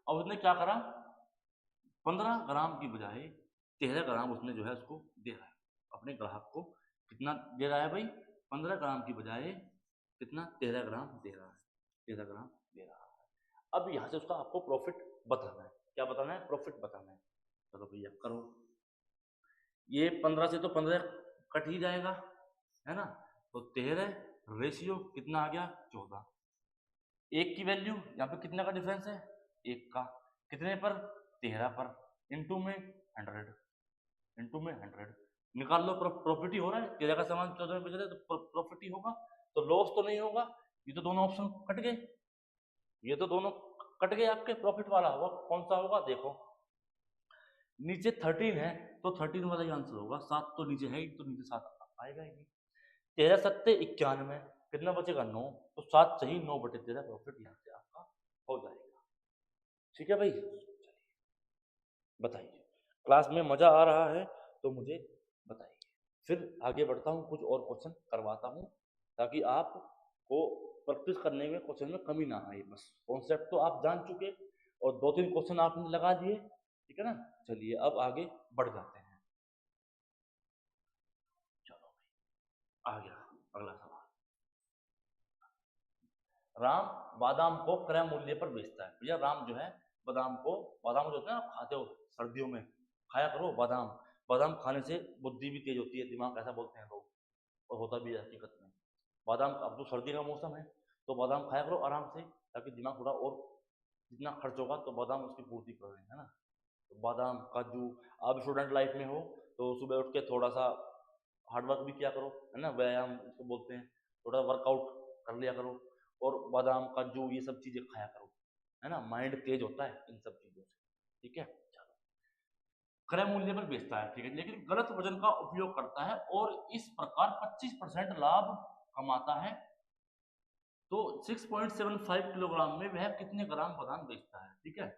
अब उसने क्या करा, 15 ग्राम की बजाय 13 ग्राम उसने जो है उसको दे रहा है अपने ग्राहक को। कितना दे रहा है भाई, 15 ग्राम की बजाय कितना, 13 ग्राम दे रहा है, 13 ग्राम दे रहा है। अब यहाँ से उसका आपको प्रॉफिट बताना है, क्या बताना है, प्रॉफिट बताना है। चलो भैया करो, ये 15 से तो 15 कट ही जाएगा, है ना। तो 13 रेशियो कितना आ गया, 14। एक की वैल्यू यहाँ पे कितने का डिफरेंस है, एक का, कितने पर, 13 पर, इंटू में 100, इंटू में 100 निकाल लो। प्रॉफिट ही हो रहा है, 13 का सामान 14 में बेच रहे तो प्रॉफिट ही होगा, तो लॉस तो नहीं होगा। ये तो दोनों ऑप्शन कट गए, ये तो दोनों कट गए आपके, प्रॉफिट वाला होगा कौन सा होगा, देखो नीचे 13 है तो 13 वाला ही आंसर होगा, 7 तो नीचे है ही, तो नीचे 7 आएगा ही नहीं। 13 सत्ते 91, कितना बचेगा, 9, तो 7 सही 9/13 प्रॉफिट यहाँ से आपका हो जाएगा, ठीक है भाई। बताइए, क्लास में मजा आ रहा है तो मुझे बताइए, फिर आगे बढ़ता हूँ, कुछ और क्वेश्चन करवाता हूँ, ताकि आपको प्रैक्टिस करने में क्वेश्चन में कमी ना आए। बस कॉन्सेप्ट तो आप जान चुके और 2-3 क्वेश्चन आपने लगा दिए, ठीक है ना। चलिए अब आगे बढ़ जाते हैं। चलो आ गया अगला सवाल। राम बादाम को क्रय मूल्य पर बेचता है। भैया राम जो है बादाम को, बादाम जो होता है ना, आप खाते हो सर्दियों में, खाया करो बादाम। बादाम खाने से बुद्धि भी तेज होती है, दिमाग, ऐसा बोलते हैं लोग, और होता भी है हकीकत में। बादाम, अब तो सर्दी का मौसम है तो बादाम खाया करो आराम से, ताकि दिमाग थोड़ा और, जितना खर्च होगा तो बादाम उसकी पूर्ति कर रहे हैं, है ना। तो बादाम, काजू, आप स्टूडेंट लाइफ में हो तो सुबह उठ के थोड़ा सा हार्डवर्क भी किया करो, है ना, व्यायाम इसको बोलते हैं, थोड़ा वर्कआउट कर लिया करो, और बादाम काजू ये सब चीज़ें खाया करो, है ना, माइंड तेज होता है इन सब चीज़ों से, ठीक है। चलो, क्रय मूल्य पर बेचता है, ठीक है, लेकिन गलत वजन का उपयोग करता है और इस प्रकार 25% लाभ कमाता है। तो 6.75 किलोग्राम में वह कितने ग्राम बादाम बेचता है, ठीक है।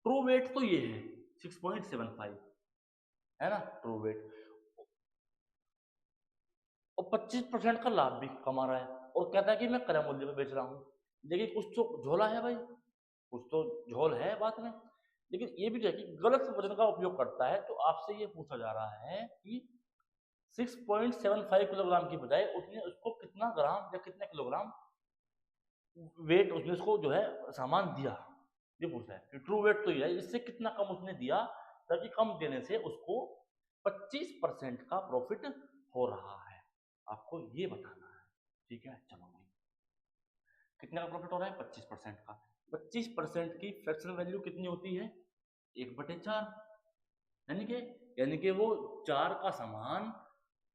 ट्रू वेट तो ये है 6.75, है ना, ट्रू वेट, और 25% का लाभ भी कमा रहा है, और कहता है कि मैं क्रय मूल्य में बेच रहा हूँ। लेकिन कुछ तो झोला है भाई, कुछ तो झोल है बात में। लेकिन ये भी जो है कि गलत वजन का उपयोग करता है, तो आपसे ये पूछा जा रहा है कि 6.75 किलोग्राम की बजाय उसने उसको कितना ग्राम या कितने किलोग्राम वेट उसने उसको जो है सामान दिया, ये पूछा है कि ट्रू वेट तो ये है, इससे कितना कम उसने दिया, ताकि कम देने से उसको 25% का प्रॉफिट हो रहा है, आपको ये बताना है, ठीक है। चलो भाई, कितने का प्रॉफिट हो रहा है, 25% का। 25% की फ्रैक्शनल वैल्यू कितनी होती है, 1/4, यानी कि वो 4 का सामान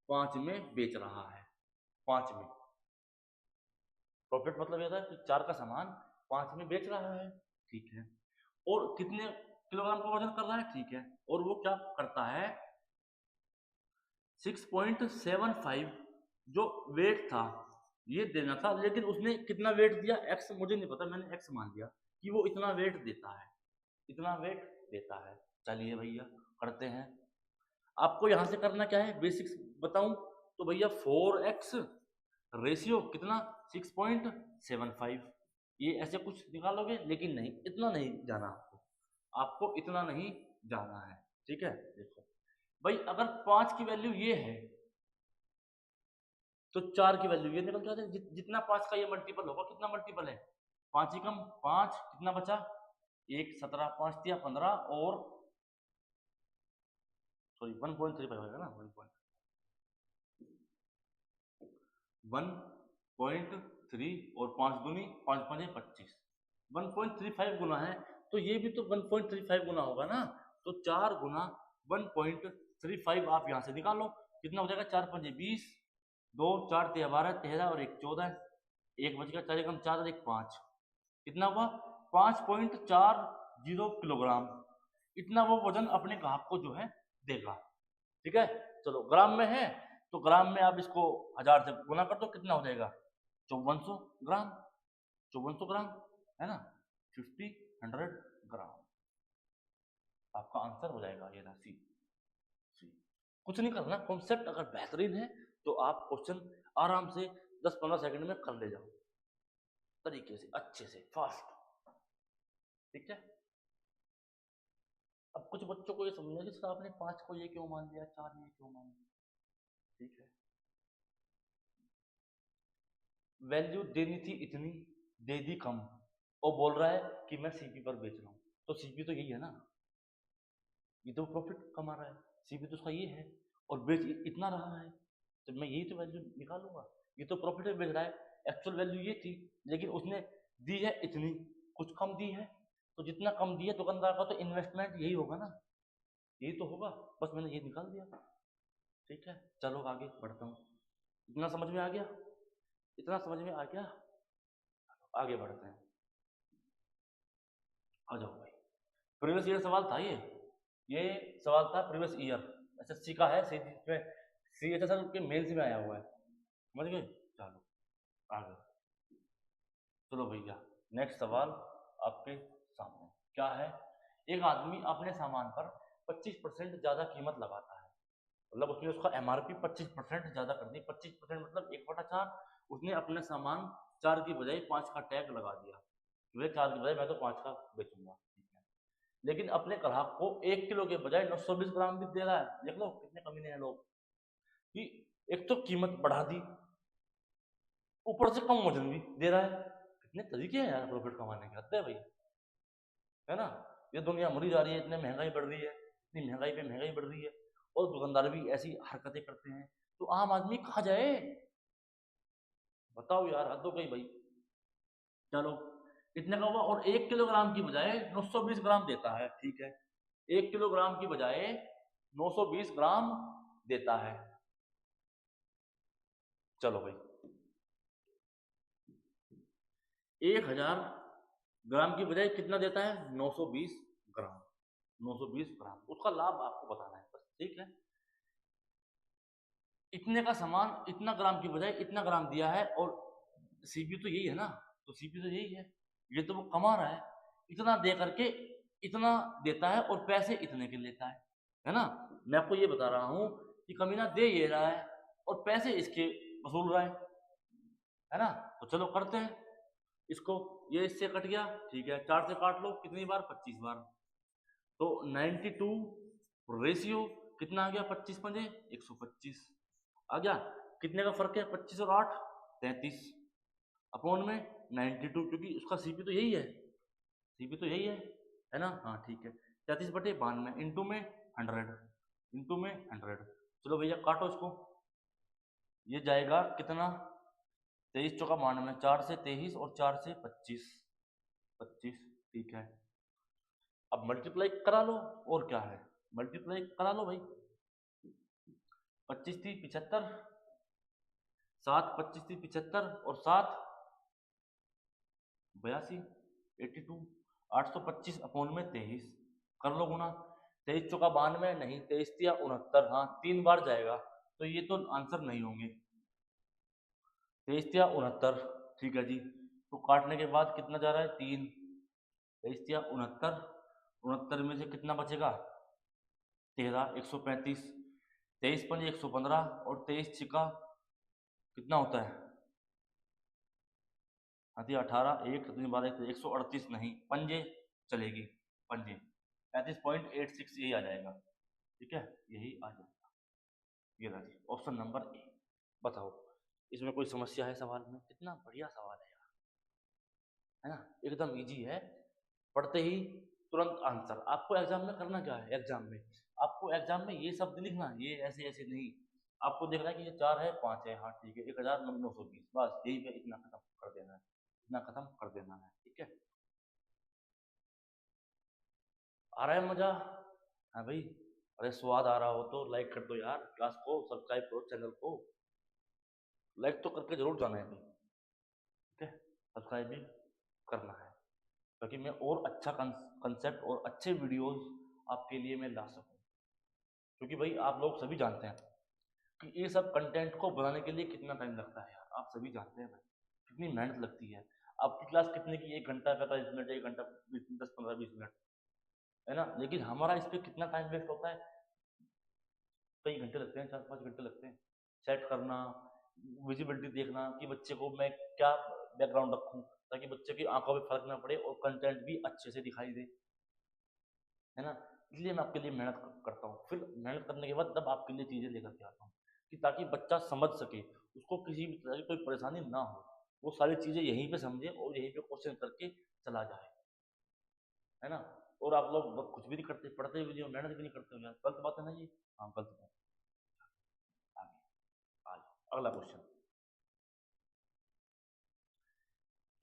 5 में बेच रहा है, 5 में, प्रॉफिट मतलब ये था कि 4 का सामान 5 में बेच रहा है, ठीक है, और कितने किलोग्राम का वजन कर रहा है, ठीक है, और वो क्या करता है 6.75 जो वेट था ये देना था, लेकिन उसने कितना वेट दिया एक्स, मुझे नहीं पता, मैंने एक्स मान लिया कि वो इतना वेट देता है, इतना वेट देता है। चलिए भैया करते हैं। आपको यहां से करना क्या है, बेसिक्स बताऊं तो भैया 4x रेशियो कितना 6.75, ये ऐसे कुछ निकालोगे, लेकिन नहीं, इतना नहीं जाना आपको, आपको इतना नहीं जाना है, ठीक है। देखो भाई अगर 5 की वैल्यू ये है तो 4 की वैल्यू ये निकल जाती है, जितना 5 का ये मल्टीपल होगा, कितना मल्टीपल है 5 ही कम 5, कितना बचा 1, 17, 5 दिया 15, और सॉरी 1.35 होगा ना, 1.3 और 5 दूनी 5 5 25, 1.35 गुना है, तो ये भी तो 1.35 गुना होगा ना, तो 4 गुना 1.35 आप यहां से निकालो, कितना हो जाएगा 4 5 20, 2 4 12 13 और 1 14, एक बच गया 4 कम 4 और 1 5, कितना हुआ 5.40 किलोग्राम, इतना वो वजन अपने ग्राहक को जो है देगा, ठीक है। चलो ग्राम में है तो ग्राम में आप इसको 1000 से गुना कर दो, कितना हो जाएगा 5400 ग्राम, 5400 ग्राम है ना, 50 ग्राम आपका आंसर हो जाएगा, ये ना सी। कुछ नहीं करना, कॉन्सेप्ट अगर बेहतरीन है तो आप क्वेश्चन आराम से 10-15 सेकंड में कर ले जाओ, तरीके से अच्छे से फास्ट, ठीक है। अब कुछ बच्चों को ये समझना कि सर आपने 5 को ये क्यों मान लिया, 4 ये क्यों मान लिया, ठीक है। वैल्यू देनी थी इतनी, दे दी कम, और बोल रहा है कि मैं सीपी पर बेच रहा हूँ, तो सीपी तो यही है ना, ये तो प्रॉफिट कमा रहा है, सीपी तो उसका ये है, और बेच इतना रहा है, तो मैं यही तो वैल्यू निकालूंगा, ये तो प्रॉफिट में बेच रहा है, एक्चुअल वैल्यू ये थी, लेकिन उसने दी है इतनी, कुछ कम दी है, तो जितना कम दिया दुकानदार का तो इन्वेस्टमेंट यही होगा ना, यही तो होगा, बस मैंने ये निकाल दिया, ठीक है। चलो आगे बढ़ता हूँ, इतना समझ में आ गया, इतना समझ में आ गया, आगे बढ़ते हैं, आ जाओ भाई। प्रीवियस ईयर सवाल था ये सवाल था प्रीवियस ईयर, एसएससी का है, सी एच एस एल के मेंस में आया हुआ है, समझ गए। चलो आगे, चलो भैया नेक्स्ट सवाल आपके सामने क्या है, एक आदमी अपने सामान पर 25% ज्यादा कीमत लगाता है, मतलब उसने उसका एमआरपी 25% ज्यादा कर दी, 25% मतलब 1/4, उसने अपने सामान 4 की बजाय 5 का टैग लगा दिया, वे 4 की बजाय मैं तो 5 का बेचूंगा, ठीक है, लेकिन अपने ग्राहक को 1 किलो के बजाय 920 ग्राम भी दे रहा है, देख लो कितने कमीने हैं लोग, कि एक तो कीमत बढ़ा दी, ऊपर से कम वजन भी दे रहा है, कितने तरीके हैं यार प्रॉफिट कमाने के, हद है भाई, है ना। ये दुनिया मरी जा रही है, इतनी महंगाई बढ़ रही है, इतनी महंगाई पे महंगाई बढ़ रही है, और दुकानदार भी ऐसी हरकतें करते हैं, तो आम आदमी कहाँ जाए, बताओ यार, हद हो गई भाई। चलो इतने का हुआ, और 1 किलोग्राम की बजाय 920 ग्राम देता है, ठीक है, 1 किलोग्राम की बजाय 920 ग्राम देता है। चलो भाई 1000 ग्राम की बजाय कितना देता है 920 ग्राम, 920 ग्राम उसका लाभ आपको बताना है बस, ठीक है। इतने का सामान इतना ग्राम की बजाय इतना ग्राम दिया है, और सीपी तो यही है ना, तो सीपी तो यही है, ये तो वो कमा रहा है, इतना दे करके इतना देता है, और पैसे इतने के लेता है ना। मैं आपको ये बता रहा हूं कि कमीना दे ये रहा है और पैसे इसके वसूल रहा है ना। तो चलो करते हैं इसको, ये इससे कट गया, ठीक है, 4 से काट लो, कितनी बार 25 बार, तो 92 रेशियो कितना आ गया, 25 पंजे 125 आ गया, कितने का फर्क है 25 और 8 33, अपॉन में 92, क्योंकि उसका सीपी तो यही है, सीपी तो यही है ना, हाँ ठीक है, 33/92 इंटू में 100, इंटू में 100, चलो भैया काटो इसको, ये जाएगा कितना 23 चौका 92, 4 से 23 और 4 से 25, 25, ठीक है। अब मल्टीप्लाई करा लो, और क्या है, मल्टीप्लाई करा लो भाई, 25 थी 75, 7 25 थी 75 और 7 82, 82, 825 अपॉन में 23 कर लो गुना। 23 चौका 92, नहीं 23 या 69, हाँ 3 बार जाएगा तो ये तो आंसर नहीं होंगे। 23 या 69, ठीक है जी। तो काटने के बाद कितना जा रहा है 3, 23 या 69, 69 में से कितना बचेगा 13, 135, 23 पंजे 115 और 23 छिका कितना होता है, हाथी 18, 1 3 12 138, नहीं पंजे चलेगी, पंजे 35.86 यही आ जाएगा, ठीक है यही आ जाएगा। ये रहा जी ऑप्शन नंबर ए। बताओ इसमें कोई समस्या है सवाल में? कितना बढ़िया सवाल है यार, है ना, एकदम इजी है, पढ़ते ही तुरंत आंसर। आपको एग्जाम में करना क्या है, एग्जाम में आपको एग्जाम में ये शब्द लिखना, ये ऐसे ऐसे नहीं, आपको देखना है कि ये 4 है 5 है, हाँ ठीक है 1920, बस यही पे इतना खत्म कर देना है, इतना खत्म कर देना है, ठीक है। आ रहा है मजा? हाँ भाई, अरे स्वाद आ रहा हो तो लाइक कर दो यार, क्लास को सब्सक्राइब करो, चैनल को लाइक तो करके जरूर जाना है भाई, ठीक है सब्सक्राइब भी करना है ताकि मैं और अच्छा कंसेप्ट और अच्छे वीडियोस आपके लिए मैं ला सकूं, क्योंकि भाई आप लोग सभी जानते हैं कि ये सब कंटेंट को बनाने के लिए कितना टाइम लगता है यार, आप सभी जानते हैं भाई कितनी मेहनत लगती है। आपकी क्लास कितने की, 1 घंटा 45 मिनट, 1 घंटा 10 15 20 मिनट, है ना, लेकिन हमारा इस पर कितना टाइम वेस्ट होता है, कई घंटे लगते हैं, 4 5 घंटे लगते हैं सेट करना, विजिबिलिटी देखना कि बच्चे को मैं क्या बैकग्राउंड रखूं ताकि बच्चे की आंखों में फर्क ना पड़े और कंटेंट भी अच्छे से दिखाई दे, है ना। इसलिए मैं आपके लिए मेहनत करता हूँ, फिर मेहनत करने के बाद तब आपके लिए चीज़ें लेकर के आता हूँ कि ताकि बच्चा समझ सके, उसको किसी भी तरह की कोई परेशानी ना हो, वो सारी चीज़ें यहीं पे समझे और यहीं पे क्वेश्चन करके चला जाए, है ना। और आप लोग कुछ भी नहीं करते, पढ़ते भी नहीं हो, मेहनत भी नहीं करते हो यार, गलत बात है ना ये, हाँ गलत बात। आगे आज अगला क्वेश्चन।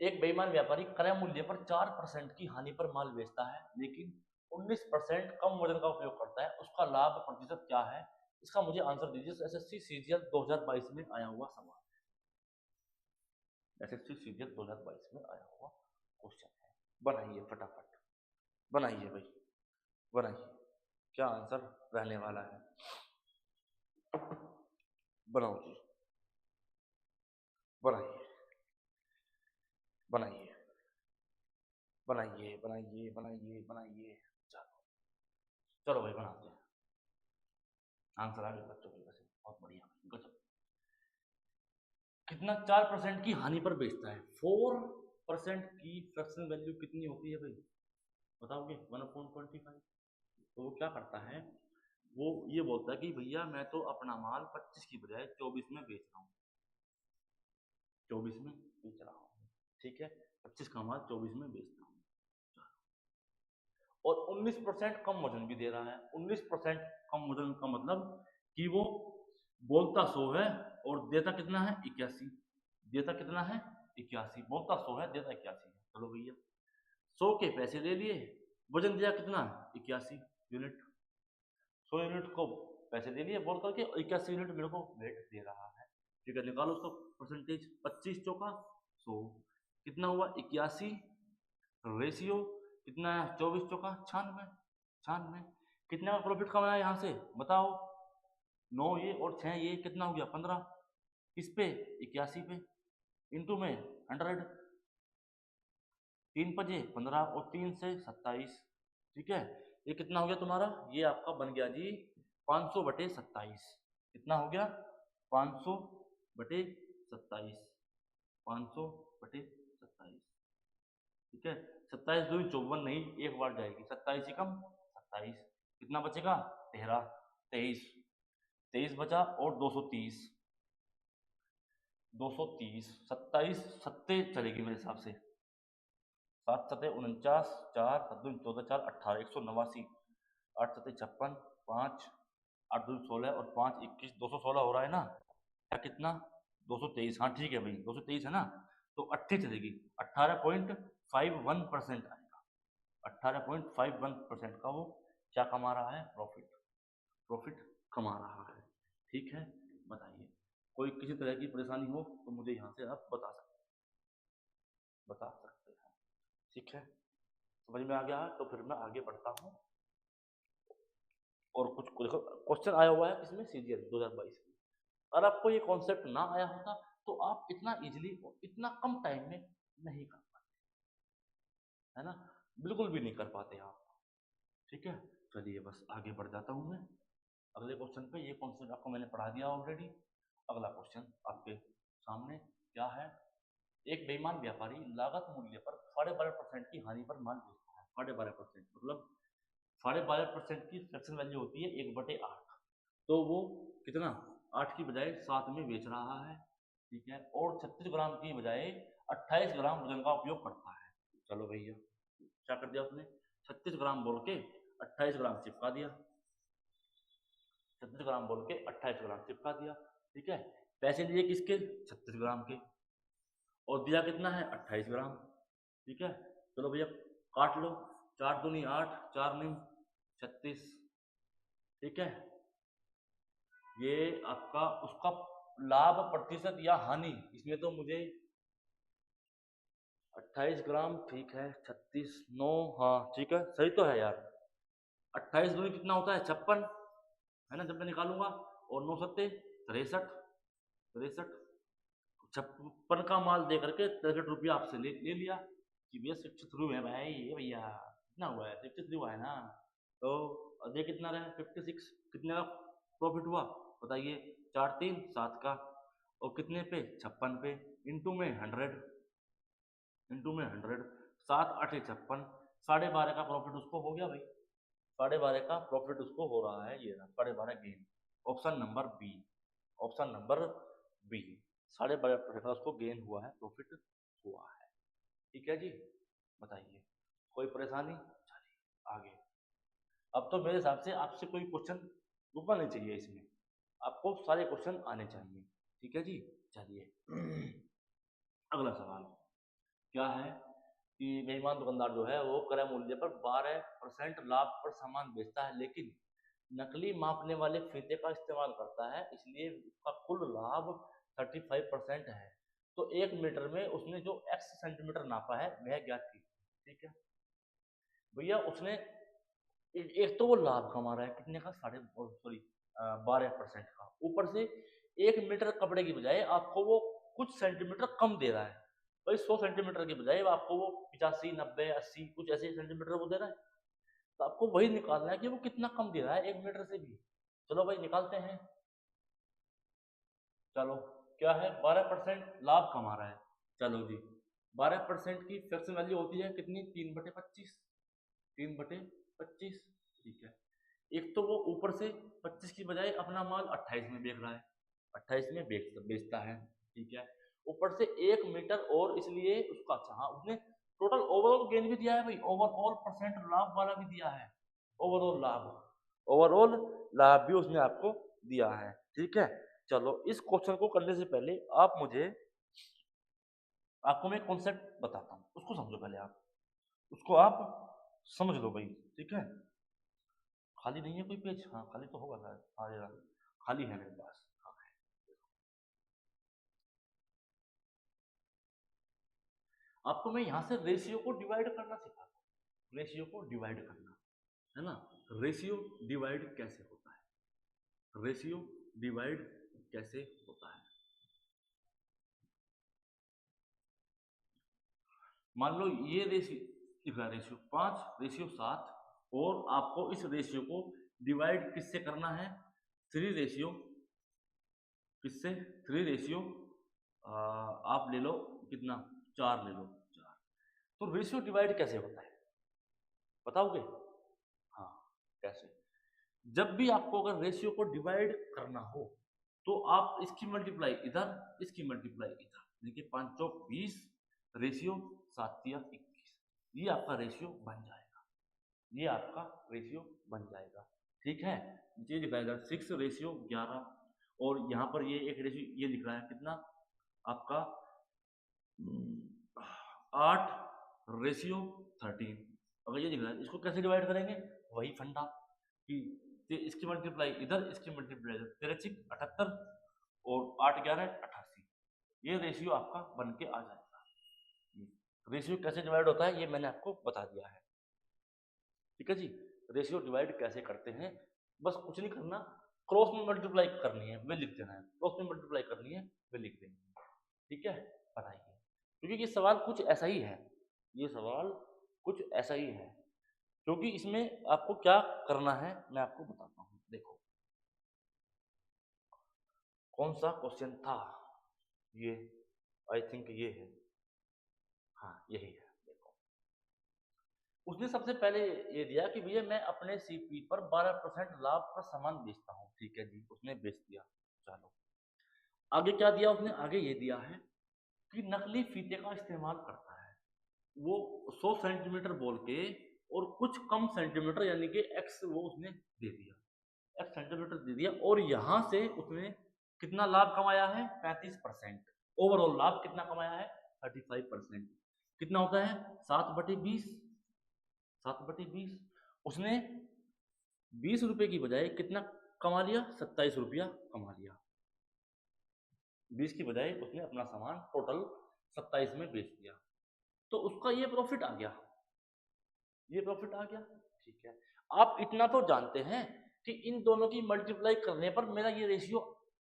एक बेईमान व्यापारी क्रय मूल्य पर 4% की हानि पर माल बेचता है लेकिन 19% कम वजन का उपयोग करता है, उसका लाभ प्रतिशत क्या है? इसका मुझे आंसर दीजिए। एसएससी सीजीएल 2022 में आया हुआ सवाल, एसएससी सीजीएल 2022 में आया हुआ क्वेश्चन है, बनाइए फटाफट, बनाइए भाई बनाइए, क्या आंसर रहने वाला है, बनाओ जी, बनाइए बनाइए बनाइए बनाइए बनाइए बनाइए, चलो चलो भाई बनाते हैं। आंसर आ गया बच्चों के, वैसे बहुत बढ़िया गजब। कितना 4% की हानि पर बेचता है, 4% की फ्रैक्शनल वैल्यू कितनी होती है भाई, बताओगे 1/25। तो वो क्या करता है, वो ये बोलता है कि भैया मैं तो अपना माल 25 की बजाय 24 में बेच रहा हूँ, 24 में बेच रहा हूँ, ठीक है 25 का माल 24 में बेचता हूँ, और 19% कम वजन भी दे रहा है। 19% कम वजन का मतलब कि वो बोलता 100 है और देता कितना है 81, देता कितना है 81, बोलता 100 है देता 81 है। चलो भैया 100 के पैसे ले लिए, वजन दिया कितना 81 यूनिट, 100 यूनिट को पैसे ले लिए बोल करके, 81 यूनिट मेरे को वेट दे रहा है, ठीक है निकालो उसको परसेंटेज, 25 चौका 100 कितना हुआ 81, रेशियो कितना है 24 चौका 96, 96 कितने का प्रॉफिट कमाया यहाँ से बताओ, 9 ये और 6 ये कितना हो गया 15, किस पे 81 पे, इंटू में 100, 3 पचे 15 और 3 से 27, ठीक है ये कितना हो गया तुम्हारा, ये आपका बन गया जी 500/27, कितना हो गया 500/27, 500/27, ठीक है 27 दूनी 54, नहीं एक बार जाएगी, 27 ही कम 27, कितना बचेगा 13, 23, 23 बचा और 230, 230, 27 सत्ते चलेगी मेरे हिसाब से, 7 सत्ते 49, 4 7 दूनी 14 4 18, 189, 8 सत्ते 56, 5 8 दूनी 16 और 5 21, 216 हो रहा है ना, या कितना 223, हाँ ठीक है भाई 223 है ना, तो 80 चलेगी, 18.51% आएगा, 18.51% का वो क्या कमा रहा है, प्रॉफिट, प्रॉफिट कमा रहा है, ठीक है। बताइए कोई किसी तरह की परेशानी हो तो मुझे यहाँ से आप बता सकते हैं, बता सकते हैं। ठीक है, समझ में आ गया है? तो फिर मैं आगे बढ़ता हूँ और कुछ देखो क्वेश्चन आया हुआ है इसमें सीजीएल 2022 में। अगर आपको ये कॉन्सेप्ट ना आया होता तो आप इतना इजीली और इतना कम टाइम में नहीं कर पाते, है ना, बिल्कुल भी नहीं कर पाते आप। ठीक है, चलिए बस आगे बढ़ जाता हूँ मैं अगले क्वेश्चन पे। ये कॉन्सेप्ट आपको मैंने पढ़ा दिया ऑलरेडी। अगला क्वेश्चन आपके सामने क्या है? एक बेईमान व्यापारी लागत मूल्य पर 12.5% की हानि पर माल बेचता है। 12.5% मतलब 12.5% की फ्रैक्शन वैल्यू होती है 1/8, तो वो कितना 8 की बजाय 7 में बेच रहा है। ठीक है, और 36 ग्राम की बजाय 28 ग्राम वजन का उपयोग करता है। चलो भैया, क्या कर दिया उसने? 36 ग्राम बोल के 28 ग्राम चिपका दिया, 36 ग्राम बोल के 28 ग्राम चिपका दिया। ठीक है, पैसे लिए किसके? 36 ग्राम के, और दिया कितना है? 28 ग्राम। ठीक है, चलो भैया काट लो, 4 दूनी 8, 4 9 36। ठीक है, ये आपका उसका लाभ प्रतिशत या हानि, इसमें तो मुझे 28 ग्राम, ठीक है 36 9, हाँ ठीक है सही तो है यार। 28 दूनी कितना होता है? 56, है ना, जब मैं निकालूंगा, और 9 सत्ते 63, 56 का माल दे करके 63 रुपया आपसे ले लिया कि भैया 63 है भाई, ये भैया कितना हुआ है? 63 हुआ है ना, तो दे कितना रहे? 56। कितने का प्रॉफिट हुआ बताइए? 4 3 7 का, और कितने पे? 56 पे, इंटू में 100, इंटू में 100, 7 8 56, 12.5 का प्रॉफिट उसको हो गया भाई। 12.5 का प्रॉफिट उसको हो रहा है, ये रहा 12.5 gain. Option number B, option number B, 12.5% का उसको गेन हुआ है, प्रॉफिट हुआ है। ठीक है जी, बताइए कोई परेशानी? चलिए आगे। अब तो मेरे हिसाब से आपसे कोई क्वेश्चन रुकना नहीं चाहिए, इसमें आपको सारे क्वेश्चन आने चाहिए। ठीक है जी, चलिए अगला सवाल क्या है कि बेईमान दुकानदार जो है वो क्रय मूल्य पर 12% लाभ पर सामान बेचता है, लेकिन नकली मापने वाले फीते का इस्तेमाल करता है, इसलिए उसका कुल लाभ 35% है। तो 1 मीटर में उसने जो x सेंटीमीटर नापा है वह ज्ञात कीजिए। ठीक है भैया, उसने एक तो वो लाभ कमा रहा है कितने का? 12% का, ऊपर से 1 मीटर कपड़े की बजाय आपको वो कुछ सेंटीमीटर कम दे रहा है भाई। 100 सेंटीमीटर की बजाय आपको वो 85 90 80 कुछ ऐसे सेंटीमीटर वो दे रहा है, तो आपको वही निकालना है कि वो कितना कम दे रहा है 1 मीटर से भी। चलो भाई निकालते हैं। चलो क्या है? 12% लाभ कमा रहा है। चलो जी, 12% की फ्रैक्शन वैल्यू होती है कितनी? 3/25, 3/25। ठीक है, एक तो वो ऊपर से 25 की बजाय अपना माल 28 में बेच रहा है, 28 में बेचता है। ठीक है, ऊपर से 1 मीटर और, इसलिए उसका अच्छा, हाँ उसने टोटल ओवरऑल गेन भी दिया है भाई, ओवरऑल परसेंट लाभ वाला भी दिया है, ओवरऑल लाभ, ओवरऑल लाभ भी उसने आपको दिया है। ठीक है, चलो इस क्वेश्चन को करने से पहले आप मुझे, आपको मैं कॉन्सेप्ट बताता हूँ, उसको समझो पहले आप, उसको आप समझ लो भाई। ठीक है, खाली नहीं है कोई पेज? हाँ खाली तो होगा शायद, हाँ ये रहा, खाली है मेरे पास। हाँ है। आपको मैं यहाँ से रेशियो को डिवाइड करना सिखाता हूँ, रेशियो को डिवाइड करना, है ना। रेशियो डिवाइड कैसे होता है? रेशियो डिवाइड कैसे होता है? मान लो ये रेशियो दिख रहा है, रेशियो 5 रेशियो 7, और आपको इस रेशियो को डिवाइड किससे करना है? 3 रेशियो, किससे? 3 रेशियो, आप ले लो कितना? 4 ले लो, 4। तो रेशियो डिवाइड कैसे होता है बताओगे? हाँ, कैसे? जब भी आपको अगर रेशियो को डिवाइड करना हो तो आप इसकी मल्टीप्लाई इधर, इसकी मल्टीप्लाई इधर, देखिए 5 चौक 20 रेशियो 7 तिया 21, ये आपका रेशियो बन जाएगा, ये आपका रेशियो बन जाएगा। ठीक है, ये दिखाएगा 6 रेशियो 11, और यहाँ पर ये एक रेशियो ये लिख रहा है कितना आपका 8 रेशियो 13। अगर ये दिख रहा है, इसको कैसे डिवाइड करेंगे? वही फंडा कि इसकी मल्टीप्लाई इधर, इसकी मल्टीप्लाई इधर, 13 78, और 8 11 88, ये रेशियो आपका बन के आ जाएगा। रेशियो कैसे डिवाइड होता है ये मैंने आपको बता दिया है, ठीक है जी। रेशियो डिवाइड कैसे करते हैं, बस कुछ नहीं करना, क्रॉस में मल्टीप्लाई करनी है वे लिख देना है, क्रॉस में मल्टीप्लाई करनी है वे लिख देनी है, ठीक है। बताइए, क्योंकि ये सवाल कुछ ऐसा ही है, ये सवाल कुछ ऐसा ही है, क्योंकि इसमें आपको क्या करना है मैं आपको बताता हूँ। देखो कौन सा क्वेश्चन था ये, आई थिंक ये है, हाँ यही है। देखो उसने सबसे पहले ये दिया कि भैया मैं अपने सीपी पर 12% लाभ पर सामान बेचता हूँ, ठीक है जी, उसने बेच दिया। चलो आगे क्या दिया उसने, आगे ये दिया है कि नकली फीते का इस्तेमाल करता है, वो 100 सेंटीमीटर बोल के और कुछ कम सेंटीमीटर यानी कि एक्स वो उसने दे दिया, एक्स सेंटीमीटर दे दिया, और यहां से उसने कितना लाभ कमाया है 35%, ओवरऑल लाभ कितना कमाया है 35%, कितना होता है 7/20, 7/20। उसने 20 रुपए की बजाय कितना कमा लिया, 27 रुपया कमा लिया, 20 की बजाय उसने अपना सामान टोटल 27 में बेच दिया, तो उसका ये प्रॉफिट आ गया, ये प्रॉफिट आ गया, ठीक है। आप इतना तो जानते हैं कि इन दोनों की मल्टीप्लाई करने पर मेरा ये रेशियो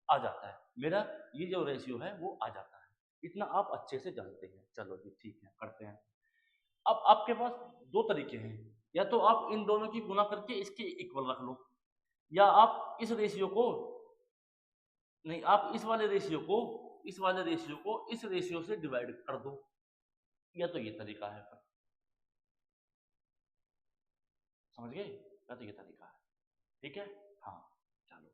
आ जाता है, मेरा ये जो रेशियो है वो आ जाता है, इतना आप अच्छे से जानते हैं। चलो जी ठीक है, करते हैं। अब आपके पास दो तरीके हैं, या तो आप इन दोनों की गुना करके इसके इक्वल रख लो, या आप इस रेशियो को, नहीं आप इस वाले रेशियो को, इस वाले रेशियो को इस रेशियो से डिवाइड कर दो, या तो ये तरीका है, फिर समझ गए, या तो ये तरीका है, ठीक है। हाँ चलो,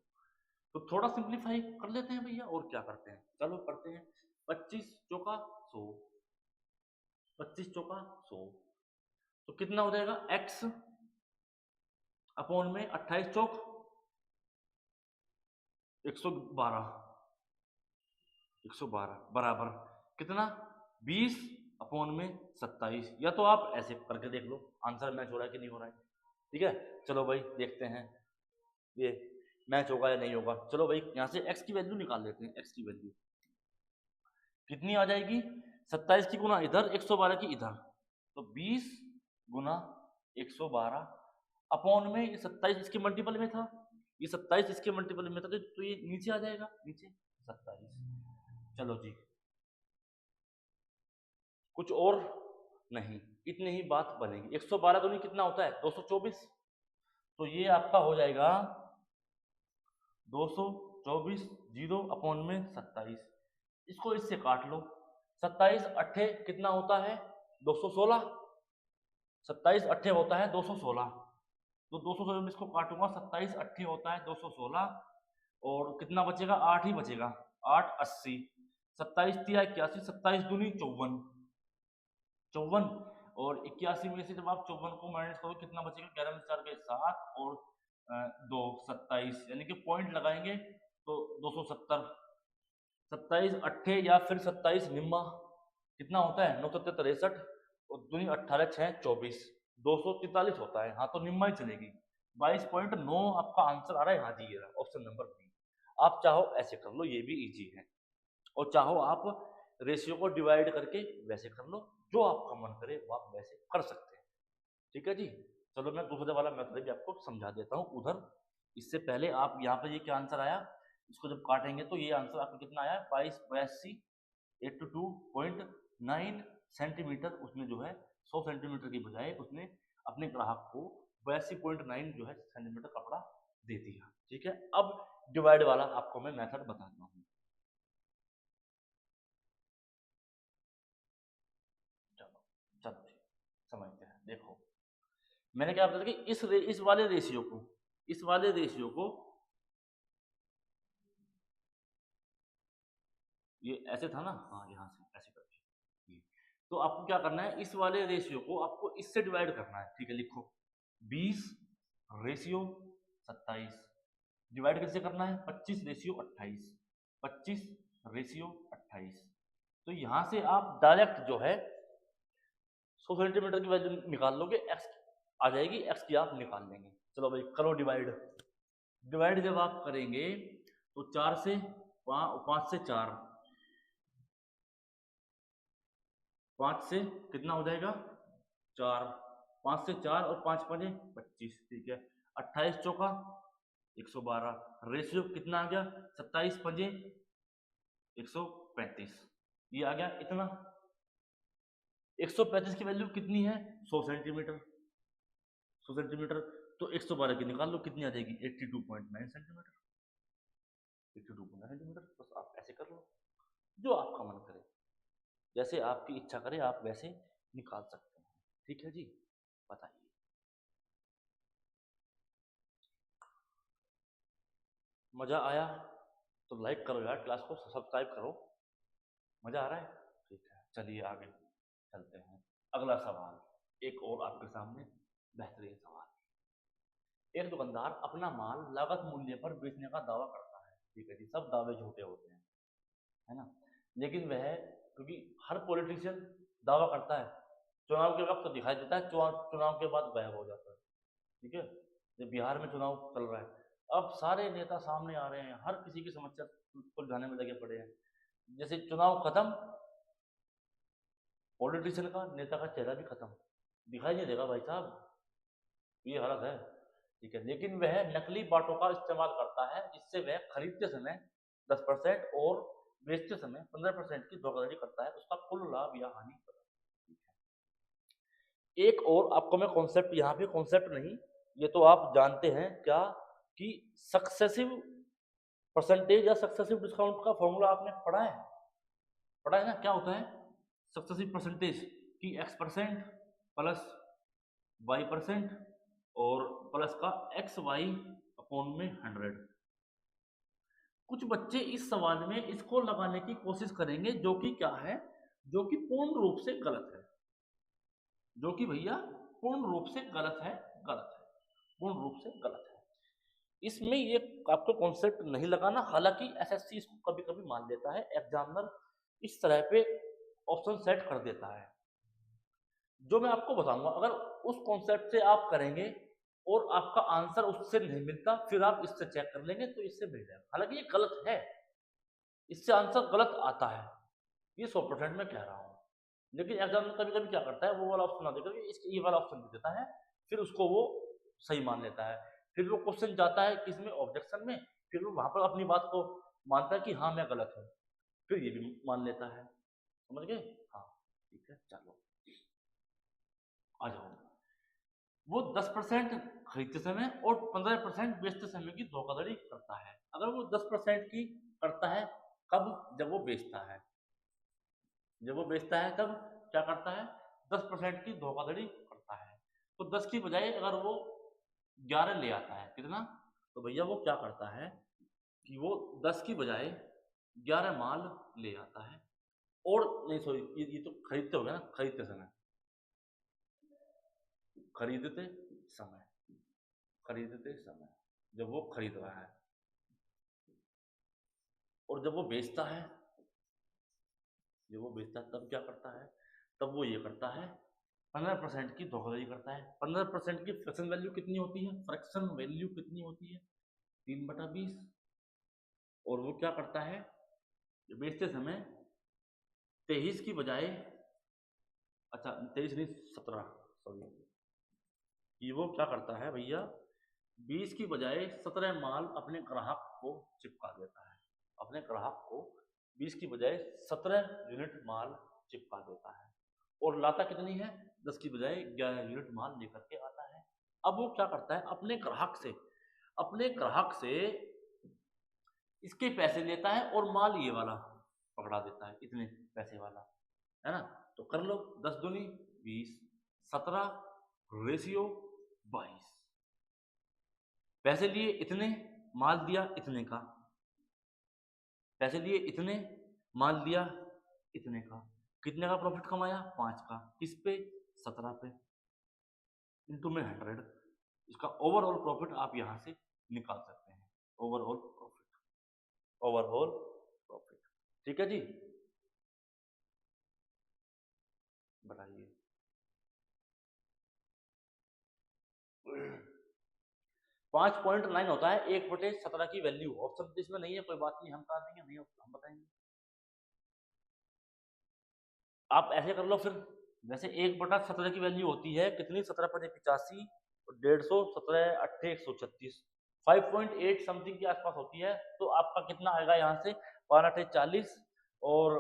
तो थोड़ा सिंप्लीफाई कर लेते हैं भैया, और क्या करते हैं, चलो करते हैं। 25 चौका 100, 25 चौका 100, तो कितना हो जाएगा x अपॉन में 28 चौक 112, 112 बराबर कितना 20 अपॉन में 27, या तो आप ऐसे करके देख लो आंसर मैच हो रहा है कि नहीं हो रहा है, ठीक है। चलो भाई देखते हैं ये मैच होगा या नहीं होगा। चलो भाई यहाँ से x की वैल्यू निकाल लेते हैं, x की वैल्यू कितनी आ जाएगी, 27 की गुना इधर 112 की इधर, तो 20 गुना 112 अपॉन में ये 27 इसके मल्टीपल में था, ये 27 इसके मल्टीपल में था, तो ये नीचे आ जाएगा, नीचे 27। चलो जी कुछ और नहीं, इतनी ही बात बनेगी। 112 दूनी कितना होता है 224, तो ये आपका हो जाएगा 224 जीरो अपॉन में 27, इसको इससे काट लो, 27 अट्ठे कितना होता है 216, 27 अट्ठे होता है 216, तो 216 में इसको काटूंगा, 27 अट्ठे होता है 216, और कितना बचेगा 8 ही बचेगा, 8 80, 27 तिया 81, 27 दूनी 54, 54, और 81 में से जब आप 54 को माइनस करो कितना बचेगा, 11 में 4 के 7 और 2 27, यानी कि पॉइंट लगाएंगे तो 270, 27 अट्ठे या फिर 27 निम्मा कितना होता है 963, और दूनी 18 6 24, 243 होता है, हाँ तो निम्मा ही चलेगी, 22.9 आपका आंसर आ रहा है, हाँ जी ये रहा ऑप्शन नंबर बी। आप चाहो ऐसे कर लो ये भी इजी है, और चाहो आप रेशियो को डिवाइड करके वैसे कर लो, जो आपका मन करे वो आप वैसे कर सकते हैं, ठीक है जी। चलो मैं दूसरे वाला मेथड भी आपको समझा देता हूँ उधर, इससे पहले आप यहाँ पे ये क्या आंसर आया, इसको जब काटेंगे तो ये आंसर आपको कितना आया 2282 82.9 सेंटीमीटर, उसने जो है 100 सेंटीमीटर की बजाय उसने अपने ग्राहक को 82.9 जो है सेंटीमीटर कपड़ा दे दिया, ठीक है। अब डिवाइड वाला आपको मैं मेथड बताता हूँ, चलो चलो समझते हैं। देखो मैंने क्या बताया कि इस वाले रेशियो को, इस वाले रेशियो को, ये ऐसे था ना, हाँ यहाँ से ऐसे करके ये, तो आपको क्या करना है इस वाले रेशियो को आपको इससे डिवाइड करना है, ठीक है। लिखो 20 रेशियो 27, डिवाइड कैसे करना है 25 रेशियो 28, 25 रेशियो 28, तो यहाँ से आप डायरेक्ट जो है 100 सेंटीमीटर की वैल्यू निकाल लोगे, एक्स आ जाएगी, एक्स की आप निकाल लेंगे। चलो भाई करो डिवाइड, डिवाइड जब आप करेंगे तो 4 से 5 से 4, 5 से कितना हो जाएगा 4, 5 से 4 और 5 5 25, ठीक है। 28 चौका 112, रेशियो कितना आ गया 27 5 135, ये आ गया इतना। 135 की वैल्यू कितनी है 100 सेंटीमीटर, 100 सेंटीमीटर, तो 112 की निकाल लो कितनी आ जाएगी 82.9 सेंटीमीटर, 82.9 सेंटीमीटर। बस आप ऐसे कर लो, जो आपका मन करे, जैसे आपकी इच्छा करे आप वैसे निकाल सकते हैं, ठीक है जी। बताइए, मजा आया तो लाइक करो यार, क्लास को सब्सक्राइब करो, मजा आ रहा है, ठीक है। चलिए आगे चलते हैं, अगला सवाल, एक और आपके सामने बेहतरीन सवाल। एक दुकानदार अपना माल लागत मूल्य पर बेचने का दावा करता है, ठीक है जी, सब दावे झूठे होते हैं, है ना, लेकिन वह, क्योंकि हर पॉलिटिशियन दावा करता है, चुनाव के वक्त तो दिखाई देता है, चुनाव के बाद गायब हो जाता है, ठीक है। जब बिहार में चुनाव चल रहा है, अब सारे नेता सामने आ रहे हैं, हर किसी की समस्या सुलझाने में लगे पड़े हैं, जैसे चुनाव खत्म, पॉलिटिशियन का, नेता का चेहरा भी खत्म, दिखाई नहीं देगा भाई साहब, ये हालत है, ठीक है। लेकिन वह नकली बाटों का इस्तेमाल करता है, जिससे वह खरीदते समय 10% और बेचते समय 15% की धोखाधड़ी करता है, उसका कुल लाभ या हानि पता, ठीक है। एक और आपको मैं कॉन्सेप्ट, यहाँ पे कॉन्सेप्ट नहीं, ये तो आप जानते हैं क्या, कि सक्सेसिव परसेंटेज या सक्सेसिव डिस्काउंट का फॉर्मूला आपने पढ़ा है ना, क्या होता है सक्सेसिव परसेंटेज, की x% प्लस y% और प्लस का xy अपॉन में 100। कुछ बच्चे इस सवाल में इसको लगाने की कोशिश करेंगे, जो कि क्या है, जो कि पूर्ण रूप से गलत है, जो कि भैया पूर्ण रूप से गलत है, पूर्ण रूप से गलत है। इसमें ये आपको कॉन्सेप्ट नहीं लगाना, हालांकि एसएससी इसको कभी कभी मान लेता है, एग्जामिनर इस तरह पे ऑप्शन सेट कर देता है, जो मैं आपको बताऊंगा, अगर उस कॉन्सेप्ट से आप करेंगे और आपका आंसर उससे नहीं मिलता, फिर आप इससे चेक कर लेंगे तो इससे मिल जाएगा, हालांकि ये गलत है, इससे आंसर गलत आता है, ये 100% में कह रहा हूँ। लेकिन एग्जाम कभी कभी क्या करता है, वो वाला ऑप्शन ना देकर इसके ये वाला ऑप्शन दे देता है, फिर उसको वो सही मान लेता है, फिर वो क्वेश्चन जाता है किसमें, ऑब्जेक्शन में, फिर वो वहां पर अपनी बात को मानता है कि हाँ मैं गलत हूँ, फिर ये भी मान लेता है, समझ गए, हाँ ठीक है। चलो आ जाओ, वो 10% खरीदते समय और 15% बेचते समय की धोखाधड़ी करता है। अगर वो 10% की करता है, कब, जब वो बेचता है, जब वो बेचता है तब क्या करता है, 10% की धोखाधड़ी करता है, तो 10 की बजाय अगर वो 11 ले आता है, कितना, तो भैया वो क्या करता है कि वो 10 की बजाय 11 माल ले आता है, और नहीं सॉरी, ये तो खरीदते हो गया ना, खरीदते समय, खरीदते समय जब वो खरीद रहा है, और जब वो बेचता है, जब वो बेचता है तब क्या करता है, तब वो ये करता है 15% की धोखाधड़ी करता है। 15% की फ्रैक्शन वैल्यू कितनी होती है, फ्रैक्शन वैल्यू कितनी होती है 3/20, और वो क्या करता है बेचते समय 23 की बजाय, अच्छा 23 नहीं 17, सॉरी, ये वो क्या करता है भैया 20 की बजाय 17 माल अपने ग्राहक को चिपका देता है, अपने ग्राहक को 20 की बजाय 17 यूनिट माल चिपका देता है, और लाता कितनी है 10 की बजाय 11 यूनिट माल लेकर के आता है। अब वो क्या करता है अपने ग्राहक से इसके पैसे लेता है और माल ये वाला पकड़ा देता है, इतने पैसे वाला, है ना, तो कर लो 10 दूनी 20, 17 रेशियो 22, पैसे लिए इतने, माल दिया इतने का, पैसे लिए इतने, माल दिया इतने का, कितने का प्रॉफिट कमाया 5 का, किस पे 17 पे, इनटू में 100, इसका ओवरऑल प्रॉफिट आप यहां से निकाल सकते हैं, ओवरऑल प्रॉफिट, ओवरऑल प्रॉफिट, ठीक है जी। बताइए 5.9 होता है 1/17 की वैल्यू, ऑप्शन तो इसमें नहीं है, कोई बात नहीं, हम कहा देंगे, नहीं हम बताएंगे। आप ऐसे कर लो फिर, जैसे 1/17 की वैल्यू होती है कितनी, 17×85 और 150, 17 8 136, 5.8 समथिंग के आसपास होती है। तो आपका कितना आएगा यहाँ से, 5 8 40 और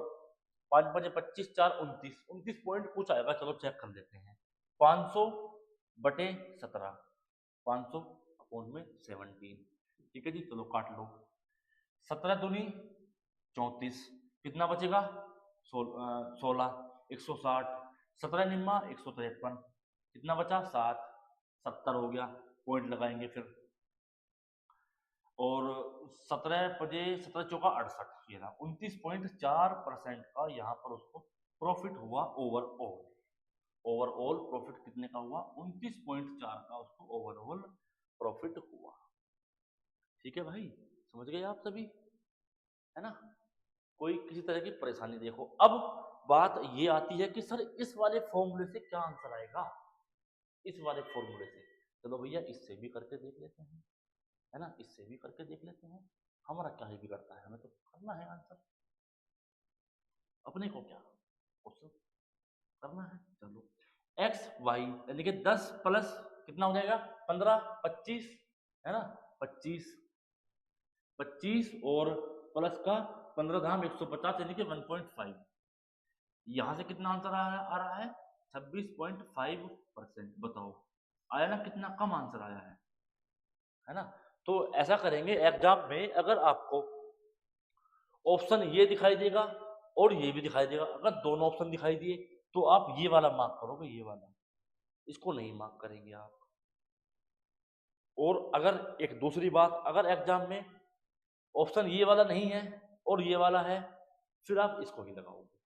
5×5 = 25, 4 29, 29 पॉइंट कुछ आएगा। चलो चेक कर लेते हैं। 500/17, 500/17, ठीक है जी। चलो काट लो, 17 दूनी 34, कितना बचेगा, 16, 160, 17 निम्मा 153, कितना बचा, 7, 70 हो गया। पॉइंट लगाएंगे फिर, और 17×17 = 68, ये रहा 29.4% का यहाँ पर उसको प्रॉफिट हुआ ओवरऑल। ओवरऑल प्रॉफिट कितने का हुआ, 29.4 का उसको ओवरऑल प्रॉफिट हुआ। ठीक है भाई, समझ गए आप सभी, है ना। कोई किसी तरह की परेशानी, देखो अब बात ये आती है कि सर इस वाले फॉर्मूले से क्या आंसर आएगा, इस वाले फॉर्मूले से। चलो भैया इससे भी करके देख लेते हैं, है ना, इससे भी करके देख लेते हैं। हमारा क्या ही बिगड़ता है, हमें तो करना है आंसर, अपने को क्या क्वेश्चन करना है। चलो एक्स वाई यानी कि 10 प्लस कितना हो जाएगा, 15 25, है ना, 25 25 और प्लस का 15 धाम 150 यानी कि 1.5। यहां से कितना आंसर आ रहा है, 26.5%। बताओ आया ना, कितना कम आंसर आया है ना। तो ऐसा करेंगे एग्जाम में, अगर आपको ऑप्शन ये दिखाई देगा और ये भी दिखाई देगा, अगर दोनों ऑप्शन दिखाई दिए तो आप ये वाला मार्क करोगे, ये वाला, इसको नहीं मार्क करेंगे आप। और अगर एक दूसरी बात, अगर एग्जाम में ऑप्शन ये वाला नहीं है और ये वाला है, फिर आप इसको ही लगाओगे,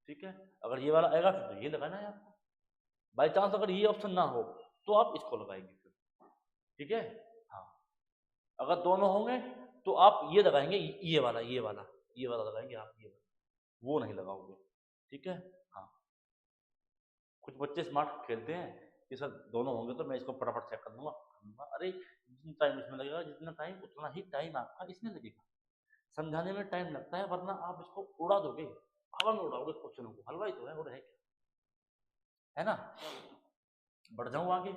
ठीक है। अगर ये वाला आएगा फिर तो ये लगाना है आपको। बाई चांस अगर ये ऑप्शन ना हो तो आप इसको लगाएंगे फिर, ठीक है। हाँ, अगर दोनों होंगे तो आप ये लगाएंगे, ये वाला, ये वाला, ये वाला लगाएंगे आप, ये वाला, वो नहीं लगाओगे, ठीक है। हाँ, कुछ बच्चे स्मार्ट खेलते हैं कि सर दोनों होंगे तो मैं इसको फटाफट चेक कर दूंगा, अरे जितना टाइम इसमें लगेगा, जितना टाइम उतना ही टाइम आपका इसमें लगेगा। समझाने में टाइम लगता है, वरना आप इसको उड़ा दोगे, हवा में उड़ाओगे क्वेश्चनों को, हलवाई तो है और है क्या, है ना। बढ़ जाऊं आगे,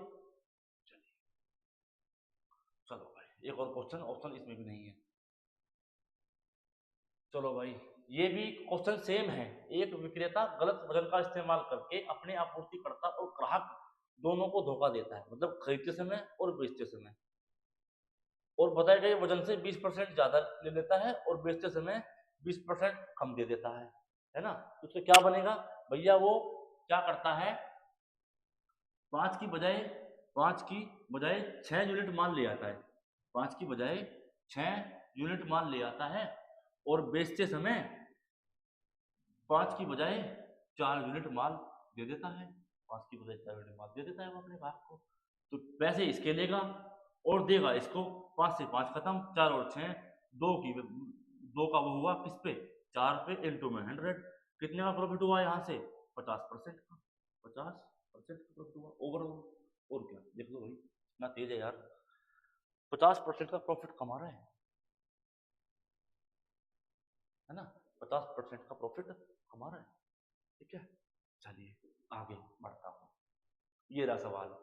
चलो भाई एक और क्वेश्चन, ऑप्शन इसमें भी नहीं है। चलो भाई, ये भी क्वेश्चन सेम है। एक विक्रेता गलत वजन का इस्तेमाल करके अपने आपूर्तिकर्ता और ग्राहक दोनों को धोखा देता है, मतलब खरीदते समय और बेचते समय, और बताए गए वजन से 20% ज्यादा ले लेता है और बेचते समय 20% कम दे देता है ना। तो उससे क्या बनेगा भैया, वो क्या करता है, पांच की बजाय पांच की बजाय 6 यूनिट माल ले आता है, पांच की बजाय 6 यूनिट माल ले आता है, और बेचते समय 5 की बजाय 4 यूनिट माल दे देता है, 5 की बजाय 4 यूनिट माल दे देता है वो अपने ग्राहक को। तो पैसे इसके लेगा और देगा इसको, 5 से 5 खत्म, 4 और 6, दो का वो हुआ किस पे, 4 पे, इंटू में 100, कितने का प्रॉफिट हुआ यहाँ से, 50% का, 50% का प्रॉफिट हुआ ओवरऑल। और क्या, देख लो भाई इतना तेज है यार, 50% का प्रॉफिट कमा रहा है ना, 50% का प्रॉफिट कमा रहा है, ठीक है। चलिए आगे बढ़ता हूँ, ये रहा सवाल,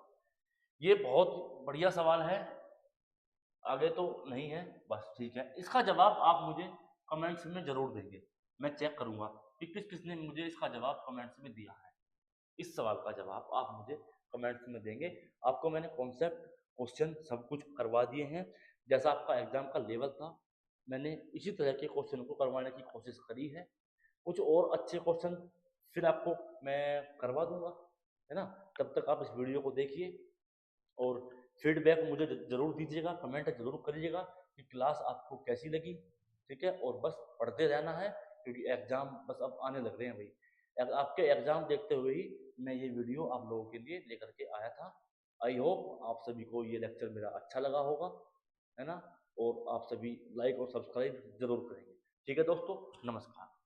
ये बहुत बढ़िया सवाल है, आगे तो नहीं है, बस ठीक है। इसका जवाब आप मुझे कमेंट्स में जरूर देंगे, मैं चेक करूंगा कि किस किसने मुझे इसका जवाब कमेंट्स में दिया है। इस सवाल का जवाब आप मुझे कमेंट्स में देंगे। आपको मैंने कॉन्सेप्ट, क्वेश्चन सब कुछ करवा दिए हैं, जैसा आपका एग्जाम का लेवल था मैंने इसी तरह के क्वेश्चन को करवाने की कोशिश करी है। कुछ और अच्छे क्वेश्चन फिर आपको मैं करवा दूंगा, है ना। तब तक आप इस वीडियो को देखिए और फीडबैक मुझे जरूर दीजिएगा, कमेंट जरूर करिएगा कि क्लास आपको कैसी लगी, ठीक है। और बस पढ़ते रहना है क्योंकि एग्जाम बस अब आने लग रहे हैं भाई, आपके एग्जाम देखते हुए ही मैं ये वीडियो आप लोगों के लिए लेकर के आया था। आई होप आप सभी को ये लेक्चर मेरा अच्छा लगा होगा, है ना, और आप सभी लाइक और सब्सक्राइब जरूर करेंगे। ठीक है दोस्तों, नमस्कार।